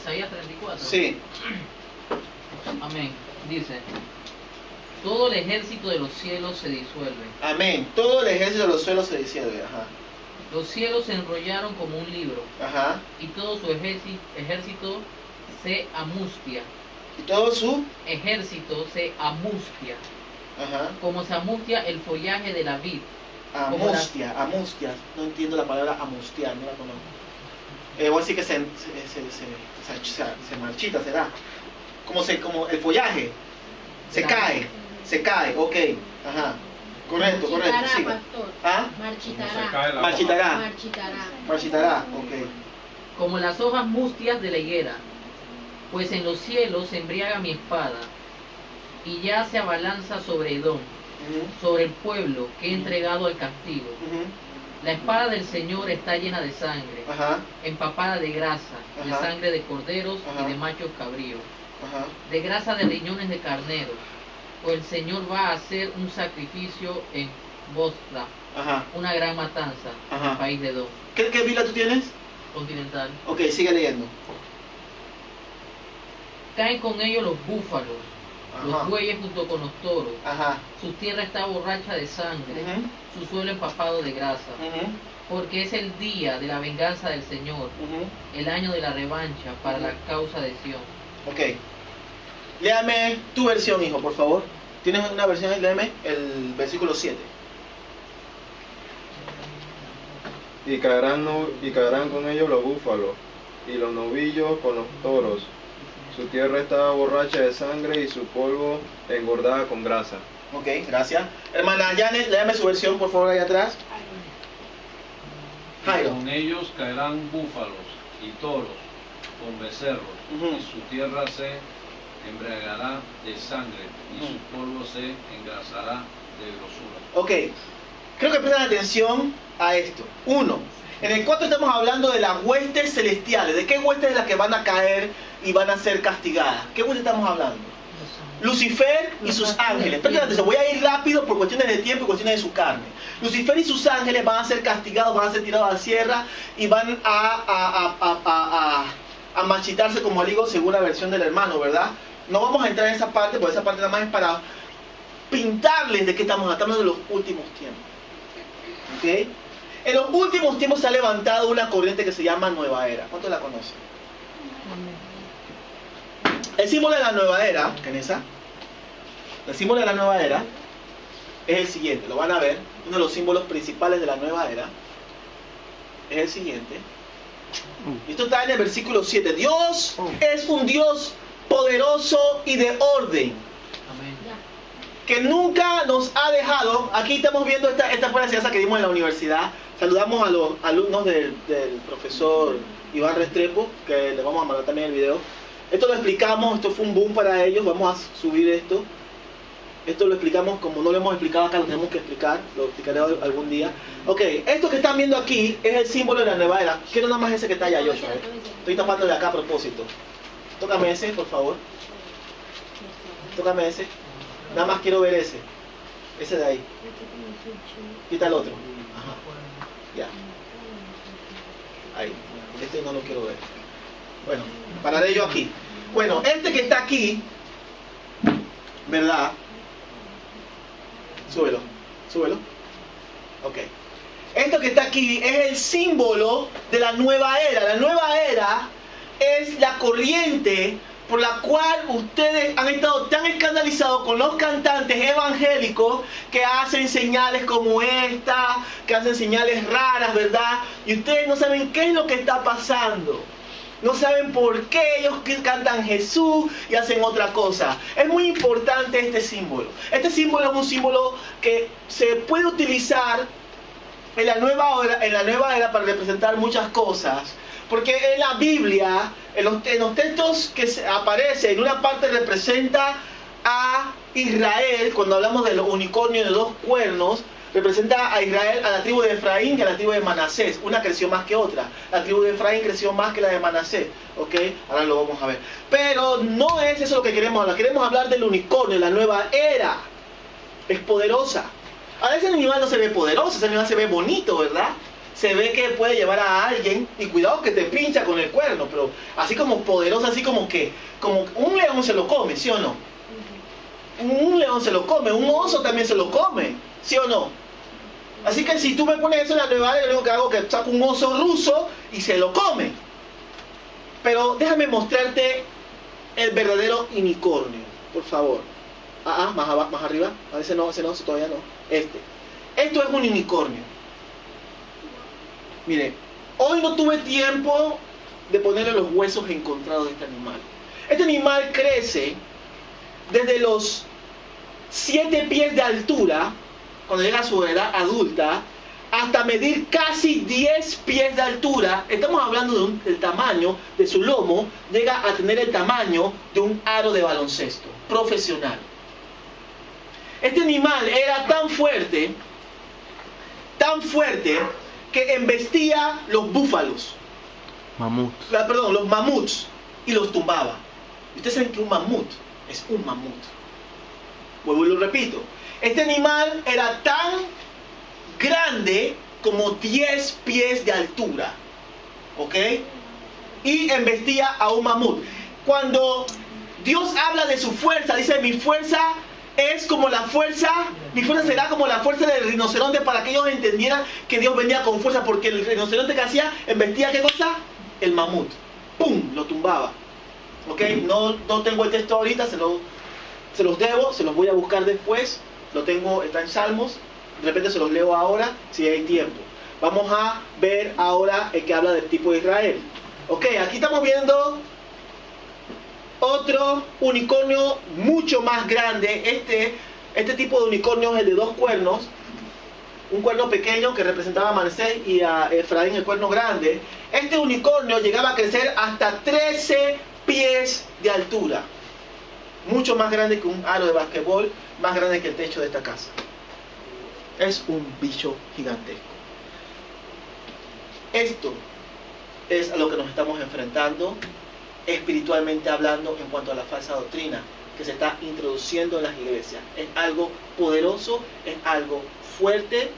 Isaías 34. Sí. Amén. Dice: todo el ejército de los cielos se disuelve. Amén. Todo el ejército de los suelos se disuelve. Ajá. Los cielos se enrollaron como un libro, Ajá. y todo su ejército se amustia. Y todo su... Ejército se amustia, Ajá. como se amustia el follaje de la vid. Amustia. No entiendo la palabra amustiar, no la conozco. Voy a decir que se marchita, será. Como el follaje. Se cae, ok. Ajá. Correcto, Marchitará, sigue. pastor. ¿Ah? Marchitará. Marchitará. Marchitará. Marchitará, ok. Como las hojas mustias de la higuera, pues en los cielos se embriaga mi espada, y ya se abalanza sobre Edom, sobre el pueblo que he entregado al castigo. La espada del Señor está llena de sangre, Ajá. empapada de grasa, de Ajá. sangre de corderos Ajá. y de machos cabríos, Ajá. de grasa de riñones de carneros, pues el Señor va a hacer un sacrificio en Bosra, Ajá. una gran matanza en Ajá. el país de Edom, ¿Qué Biblia tú tienes? continental. Ok, sigue leyendo. Caen con ellos los búfalos, Ajá. los bueyes junto con los toros. Ajá. Su tierra está borracha de sangre, su suelo empapado de grasa, porque es el día de la venganza del Señor, el año de la revancha para la causa de Sión. Ok. Léame tu versión, hijo, por favor. ¿Tienes una versión? Léame el versículo 7. Y caerán con ellos los búfalos, y los novillos con los toros. Su tierra estaba borracha de sangre y su polvo engordada con grasa. Ok, gracias. Hermana Janet, léame su versión, por favor, ahí atrás. Jairo. Con ellos caerán búfalos y toros con becerros, Ujú. y su tierra se embriagará de sangre, y Ujú. su polvo se engrasará de grosura. Ok, creo que prestan atención a esto. 1. En el 4 estamos hablando de las huestes celestiales. ¿De qué huestes es las que van a caer y van a ser castigadas? ¿Qué huestes estamos hablando? Lucifer y sus ángeles. Presten atención, voy a ir rápido por cuestiones de tiempo y cuestiones de su carne. Lucifer y sus ángeles van a ser castigados, van a ser tirados a la sierra y van a marchitarse como digo según la versión del hermano, ¿verdad? No vamos a entrar en esa parte, porque esa parte nada más es para pintarles de qué estamos hablando de los últimos tiempos. ¿Ok? En los últimos tiempos se ha levantado una corriente que se llama Nueva Era. ¿Cuántos la conocen? El símbolo de la Nueva Era, Kenesa, el símbolo de la Nueva Era es el siguiente, lo van a ver, uno de los símbolos principales de la Nueva Era es el siguiente. Y esto está en el versículo 7. Dios es un Dios poderoso y de orden. Amén. que nunca nos ha dejado. Aquí estamos viendo esta fue la enseñanza que dimos en la universidad. Saludamos a los alumnos del profesor Iván Restrepo, que les vamos a mandar también el video. Esto lo explicamos, esto fue un boom para ellos, vamos a subir esto. Esto lo explicamos como no lo hemos explicado acá, lo tenemos que explicar, lo explicaré algún día. Ok, esto que están viendo aquí es el símbolo de la nueva era. Quiero nada más ese que está allá, Joshua. Estoy tapando de acá a propósito. Tócame ese, por favor. Tócame ese. Nada más quiero ver ese. Ese de ahí. Quita el otro. Ajá. Ya. Ahí. Este no lo quiero ver. Bueno, pararé yo aquí. Bueno, este que está aquí, ¿verdad? Súbelo. Súbelo. Ok. Esto que está aquí es el símbolo de la nueva era. La nueva era es la corriente por la cual ustedes han estado tan escandalizados con los cantantes evangélicos que hacen señales como esta, que hacen señales raras, ¿verdad? Y ustedes no saben qué es lo que está pasando. No saben por qué ellos cantan Jesús y hacen otra cosa. Es muy importante este símbolo. Este símbolo es un símbolo que se puede utilizar en la nueva era para representar muchas cosas. Porque en la Biblia, en los textos que aparece, en una parte representa a Israel, cuando hablamos de los unicornios de 2 cuernos, representa a Israel, a la tribu de Efraín y a la tribu de Manasés. Una creció más que otra. La tribu de Efraín creció más que la de Manasés. ¿Ok? Ahora lo vamos a ver. Pero no es eso lo que queremos hablar. Queremos hablar del unicornio, la nueva era. Es poderosa. Ahora ese animal no se ve poderoso, ese animal se ve bonito, ¿verdad? Se ve que puede llevar a alguien, y cuidado que te pincha con el cuerno, pero así como poderoso, así como un león se lo come, ¿sí o no? Un león se lo come, un oso también se lo come, ¿sí o no? Así que si tú me pones eso en la nueva era, lo único que hago es que saco un oso ruso y se lo come. Pero déjame mostrarte el verdadero unicornio, por favor. Más arriba, a veces no, todavía no. Esto es un unicornio. Mire, hoy no tuve tiempo de ponerle los huesos encontrados de este animal. Este animal crece desde los 7 pies de altura, cuando llega a su edad adulta, hasta medir casi 10 pies de altura. Estamos hablando del tamaño de su lomo, llega a tener el tamaño de un aro de baloncesto profesional. Este animal era tan fuerte, que embestía los búfalos, los mamuts, y los tumbaba. Ustedes saben que un mamut es un mamut. Vuelvo y lo repito. Este animal era tan grande como 10 pies de altura. ¿Ok? Y embestía a un mamut. Cuando Dios habla de su fuerza, dice: mi fuerza es como la fuerza, mi fuerza será como la fuerza del rinoceronte, para que ellos entendieran que Dios venía con fuerza, porque el rinoceronte que hacía, embestía ¿qué cosa? El mamut. ¡Pum! Lo tumbaba. ¿Ok? No tengo el texto ahorita, se los debo, se los voy a buscar después. Lo tengo, está en Salmos, de repente se los leo ahora, si hay tiempo. Vamos a ver ahora el que habla del tipo de Israel. Ok, aquí estamos viendo otro unicornio mucho más grande. Este tipo de unicornio es el de 2 cuernos. Un cuerno pequeño que representaba a Manasés y a Efraín el cuerno grande. Este unicornio llegaba a crecer hasta 13 pies de altura. Mucho más grande que un aro de basquetbol, más grande que el techo de esta casa. Es un bicho gigantesco. Esto es a lo que nos estamos enfrentando espiritualmente hablando en cuanto a la falsa doctrina que se está introduciendo en las iglesias. Es algo poderoso, es algo fuerte,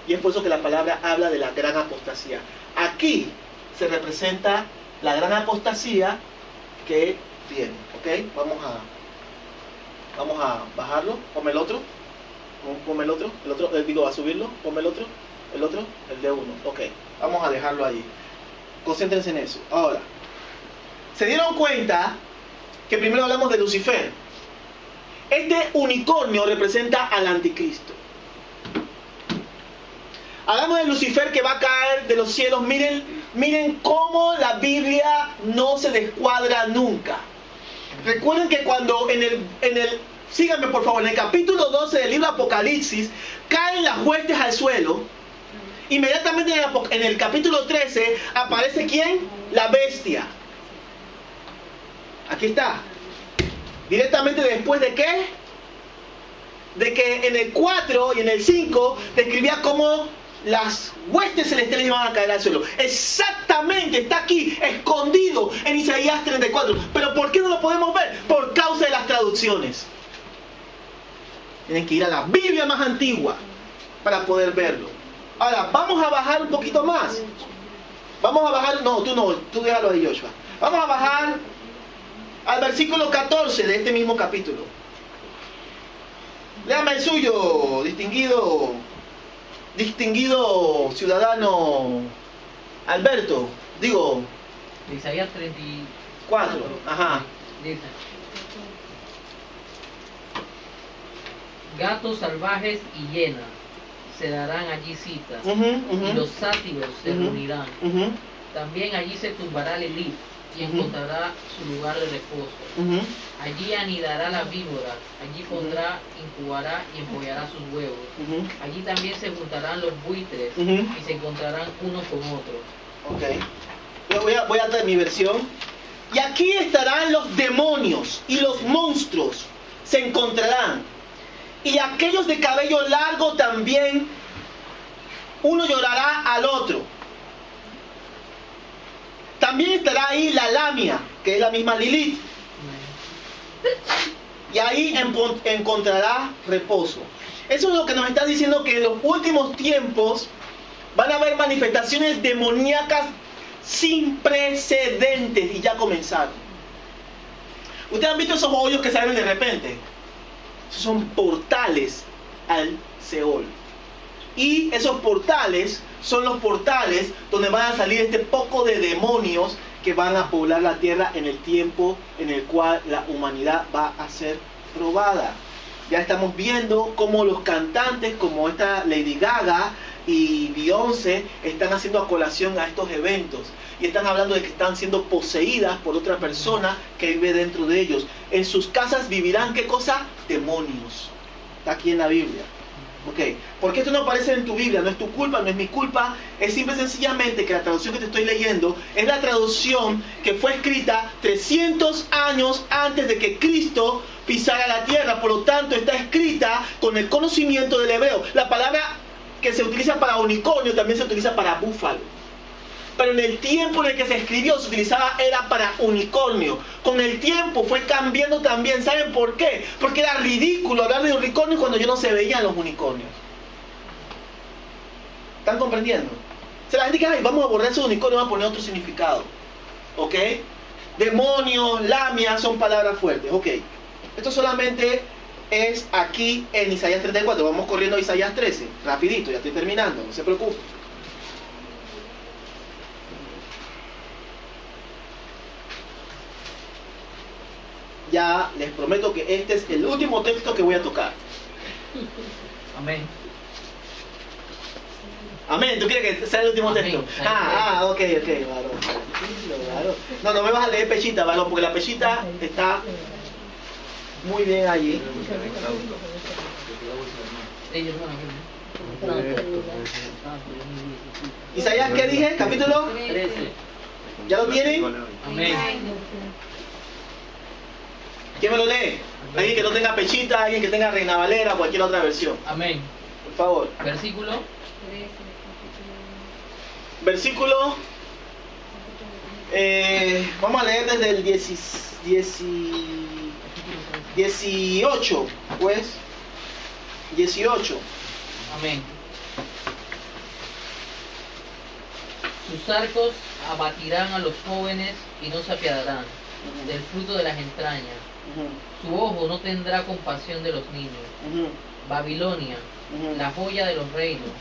y es por eso que la palabra habla de la gran apostasía. Aquí se representa la gran apostasía que viene. ¿Ok? Vamos a bajarlo. Ponme el otro. Ponme el otro. Digo, a subirlo. Ponme el otro. El de 1. Ok. Vamos a dejarlo allí. Concéntrense en eso. Ahora, ¿se dieron cuenta que primero hablamos de Lucifer? Este unicornio representa al anticristo. Hablamos de Lucifer que va a caer de los cielos. Miren cómo la Biblia no se descuadra nunca. Recuerden que cuando en síganme por favor, en el capítulo 12 del libro Apocalipsis, caen las huestes al suelo. Inmediatamente en el capítulo 13 aparece ¿quién? La bestia. Aquí está. Directamente después de ¿qué? De que en el 4 y en el 5 describía cómo las huestes celestiales iban a caer al suelo. Exactamente, está aquí, escondido en Isaías 34. Pero ¿por qué no lo podemos ver? Por causa de las traducciones. Tienen que ir a la Biblia más antigua para poder verlo. Ahora, vamos a bajar un poquito más. Vamos a bajar, no, tú déjalo ahí, Joshua. Vamos a bajar al versículo 14 de este mismo capítulo. Léame el suyo, distinguido ciudadano Alberto. Digo, Isaías 34. 4. Ajá. Dice: gatos salvajes y hienas se darán allí cita, y los sátiros se reunirán. También allí se tumbará Lilith y encontrará su lugar de reposo. Allí anidará la víbora, allí pondrá, incubará y empollará sus huevos. Allí también se juntarán los buitres y se encontrarán unos con otros. Ok. Voy a traer mi versión. Y aquí estarán los demonios y los monstruos se encontrarán. Y aquellos de cabello largo también, uno llorará al otro. También estará ahí la Lamia, que es la misma Lilith. Y ahí encontrará reposo. Eso es lo que nos está diciendo, que en los últimos tiempos van a haber manifestaciones demoníacas sin precedentes, y ya comenzaron. ¿Ustedes han visto esos hoyos que salen de repente? Esos son portales al Seol. Y esos portales son los portales donde van a salir este poco de demonios que van a poblar la tierra en el tiempo en el cual la humanidad va a ser probada. Ya estamos viendo cómo los cantantes como esta Lady Gaga y Beyoncé están haciendo a colación a estos eventos y están hablando de que están siendo poseídas por otra persona que vive dentro de ellos. En sus casas vivirán, ¿qué cosa? Demonios. Está aquí en la Biblia. Ok, ¿por qué esto no aparece en tu Biblia? No es tu culpa, no es mi culpa. Es simple y sencillamente que la traducción que te estoy leyendo es la traducción que fue escrita 300 años antes de que Cristo pisara la tierra. Por lo tanto, está escrita con el conocimiento del hebreo. La palabra que se utiliza para unicornio también se utiliza para búfalo. Pero en el tiempo en el que se escribió, se utilizaba, era para unicornio. Con el tiempo fue cambiando también. ¿Saben por qué? Porque era ridículo hablar de unicornio cuando ya no se veían los unicornios. ¿Están comprendiendo? Se la gente dice, ay, vamos a borrar ese unicornio, vamos a poner otro significado. ¿Ok? Demonios, lamia, son palabras fuertes. Ok. Esto solamente es aquí en Isaías 34. Vamos corriendo a Isaías 13. Rapidito, ya estoy terminando, no se preocupen. Ya les prometo que este es el último texto que voy a tocar. Amén. Amén, ¿tú quieres que sea el último texto? Ok, varón. Claro. No me vas a leer Pechita, varón, porque la Pechita está muy bien allí. Isaías, ¿qué dije? Capítulo 13. ¿Ya lo tienen? Amén. ¿Quién me lo lee? Alguien que no tenga Pechita, alguien que tenga Reina Valera, cualquier otra versión. Amén. Por favor. Versículo. Versículo. Vamos a leer desde el 18. Pues. 18. Amén. Sus arcos abatirán a los jóvenes y no se apiadarán del fruto de las entrañas. Su ojo no tendrá compasión de los niños. Babilonia, la joya de los reinos,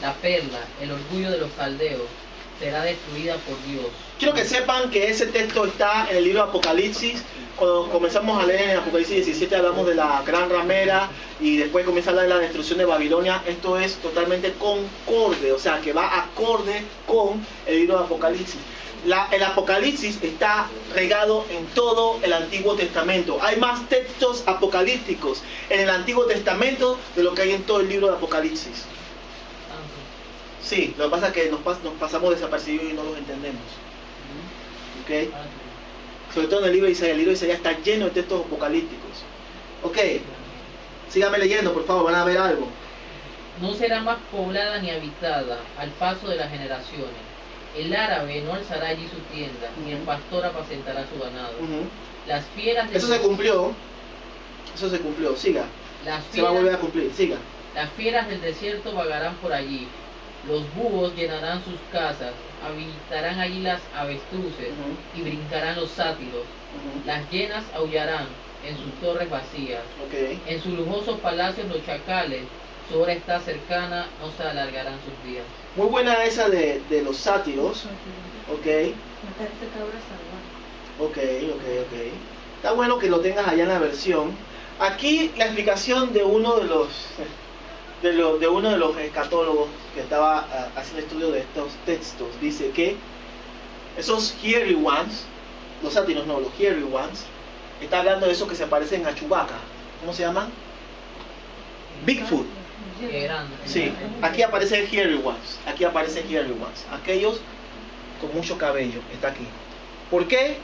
la perla, el orgullo de los caldeos, será destruida por Dios. Quiero que sepan que ese texto está en el libro de Apocalipsis. Cuando comenzamos a leer en Apocalipsis 17 hablamos de la gran ramera y después comienza a hablar de la destrucción de Babilonia. Esto es totalmente concorde, o sea que va acorde con el libro de Apocalipsis. el Apocalipsis está regado en todo el Antiguo Testamento. Hay más textos apocalípticos en el Antiguo Testamento de lo que hay en todo el libro de Apocalipsis. Sí, lo que pasa es que nos pasamos desapercibidos y no los entendemos. ¿Ok? Sobre todo en el libro de Isaías. El libro de Isaías está lleno de textos apocalípticos. Ok, síganme leyendo, por favor, van a ver algo. No será más poblada ni habitada al paso de las generaciones. El árabe no alzará allí su tienda, ni el pastor apacentará su ganado. Las fieras del Eso se cumplió. Eso se cumplió. Siga. Se va a volver a cumplir. Siga. Las fieras del desierto vagarán por allí. Los búhos llenarán sus casas. Habitarán allí las avestruces y brincarán los sátiros. Las hienas aullarán en sus torres vacías. En sus lujosos palacios los chacales. Su hora está cercana, no se alargarán sus días. Muy buena esa de los sátiros. Ok. Ok. Está bueno que lo tengas allá en la versión. Aquí la explicación de uno de los escatólogos que estaba haciendo estudio de estos textos dice que esos hairy ones, los sátiros no, los hairy ones, está hablando de esos que se parecen a Chewbacca. ¿Cómo se llaman? Bigfoot. Sí, aquí aparecen hairy ones. Aquí aparecen hairy ones. Aquellos con mucho cabello. Está aquí. ¿Por qué?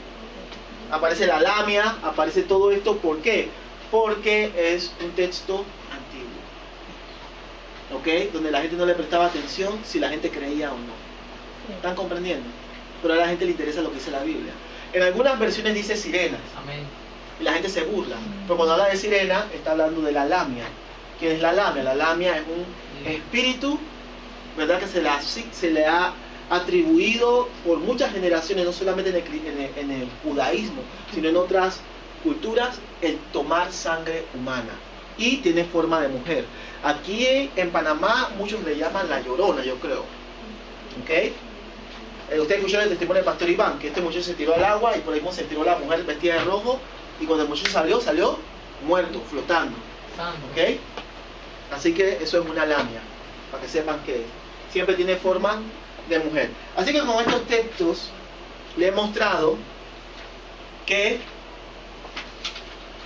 Aparece la lamia, aparece todo esto. ¿Por qué? Porque es un texto antiguo. ¿Ok? Donde la gente no le prestaba atención si la gente creía o no. ¿Están comprendiendo? Pero a la gente le interesa lo que dice la Biblia. En algunas versiones dice sirenas. Amén. Y la gente se burla. Pero cuando habla de sirena, está hablando de la lamia. ¿Quién es la lamia? La lamia es un espíritu, ¿verdad? Que se le ha atribuido por muchas generaciones, no solamente en el judaísmo, sino en otras culturas, el tomar sangre humana. Y tiene forma de mujer. Aquí en Panamá muchos le llaman la llorona, yo creo. ¿Ok? Usted escuchó el testimonio del pastor Iván, que este muchacho se tiró al agua y por ahí mismo se tiró la mujer vestida de rojo, y cuando el muchacho salió muerto, flotando. ¿Ok? Así que eso es una lamia, para que sepan que siempre tiene forma de mujer. Así que con estos textos le he mostrado que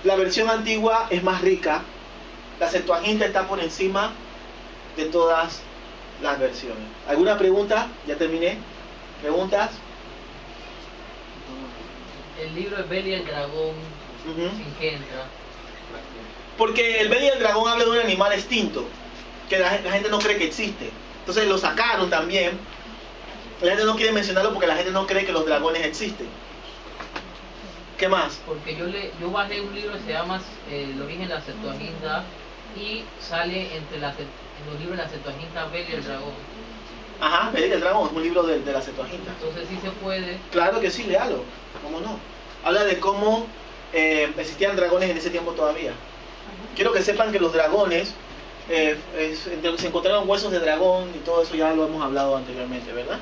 la versión antigua es más rica, la Septuaginta está por encima de todas las versiones. ¿Alguna pregunta? Ya terminé. ¿Preguntas? El libro de Bel y el dragón, ¿en qué entra? Porque el Bel y el dragón habla de un animal extinto, que la gente no cree que existe. Entonces lo sacaron también. La gente no quiere mencionarlo porque la gente no cree que los dragones existen. ¿Qué más? Porque yo bajé un libro que se llama El origen de la Septuaginta y sale en los libros de la Septuaginta Bel y el dragón. Ajá, Bel y el dragón es un libro de la Septuaginta. Entonces sí se puede. Claro que sí, léalo. ¿Cómo no? Habla de cómo existían dragones en ese tiempo todavía. Quiero que sepan que los dragones, se encontraron huesos de dragón y todo eso ya lo hemos hablado anteriormente, ¿verdad?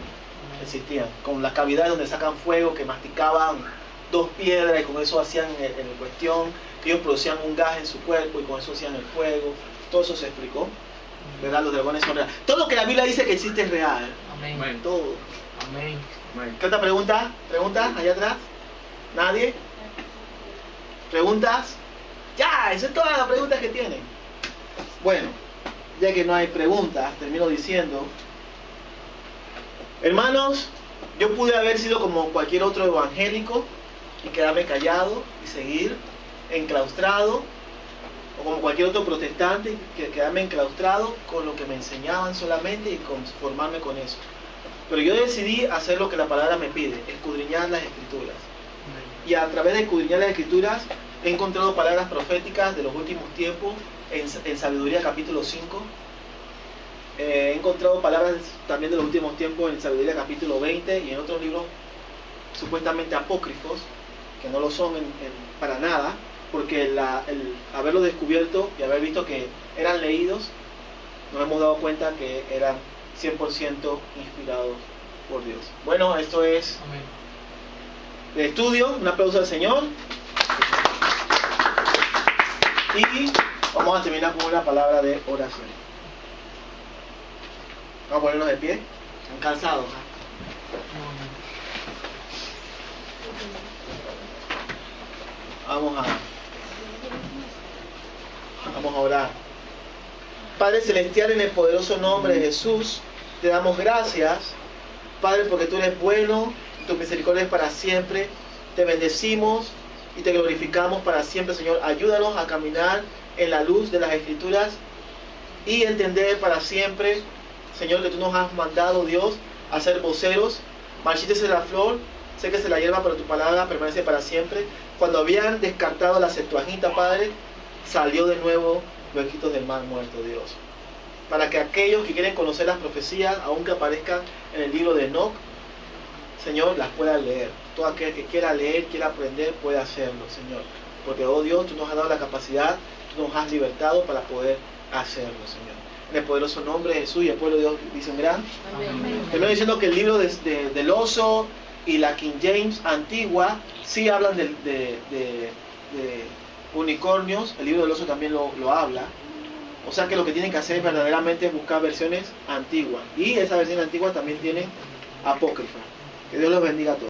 Existían, con las cavidades donde sacan fuego, que masticaban 2 piedras y con eso hacían en cuestión, que ellos producían un gas en su cuerpo y con eso hacían el fuego. Todo eso se explicó, ¿verdad? Los dragones son reales. Todo lo que la Biblia dice que existe es real. Amén. Todo. Amén. ¿Qué otra pregunta? ¿Preguntas allá atrás? ¿Nadie? ¿Preguntas? Ya, esas son todas las preguntas que tienen. Bueno, ya que no hay preguntas, termino diciendo, hermanos, yo pude haber sido como cualquier otro evangélico y quedarme callado y seguir enclaustrado, o como cualquier otro protestante que quedarme enclaustrado con lo que me enseñaban solamente y conformarme con eso. Pero yo decidí hacer lo que la palabra me pide, escudriñar las escrituras. Y a través de escudriñar las escrituras he encontrado palabras proféticas de los últimos tiempos en Sabiduría capítulo 5. He encontrado palabras también de los últimos tiempos en Sabiduría capítulo 20 y en otros libros supuestamente apócrifos, que no lo son para nada, porque el haberlo descubierto y haber visto que eran leídos, nos hemos dado cuenta que eran 100% inspirados por Dios. Bueno, esto es el estudio. Un aplauso al Señor. Y vamos a terminar con una palabra de oración. Vamos a ponernos de pie. ¿Están cansados? Vamos a orar. Padre Celestial, en el poderoso nombre de Jesús, te damos gracias, Padre, porque tú eres bueno, tu misericordia es para siempre. Te bendecimos y te glorificamos para siempre, Señor. Ayúdanos a caminar en la luz de las Escrituras y entender para siempre, Señor, que tú nos has mandado, Dios, a ser voceros. Marchítese la flor, séquese la hierba, pero tu palabra permanece para siempre. Cuando habían descartado la Septuaginta, Padre, salió de nuevo los escritos del mar muerto, Dios. Para que aquellos que quieren conocer las profecías, aunque aparezcan en el libro de Enoc, Señor, las puedan leer. Todo aquel que quiera leer, quiera aprender, puede hacerlo, Señor. Porque, oh Dios, tú nos has dado la capacidad, tú nos has libertado para poder hacerlo, Señor. En el poderoso nombre de Jesús, y el pueblo de Dios dice un gran. Termino diciendo que el libro del oso y la King James antigua sí hablan de unicornios. El libro del oso también lo habla. O sea que lo que tienen que hacer verdaderamente es buscar versiones antiguas. Y esa versión antigua también tiene apócrifa. Que Dios los bendiga a todos.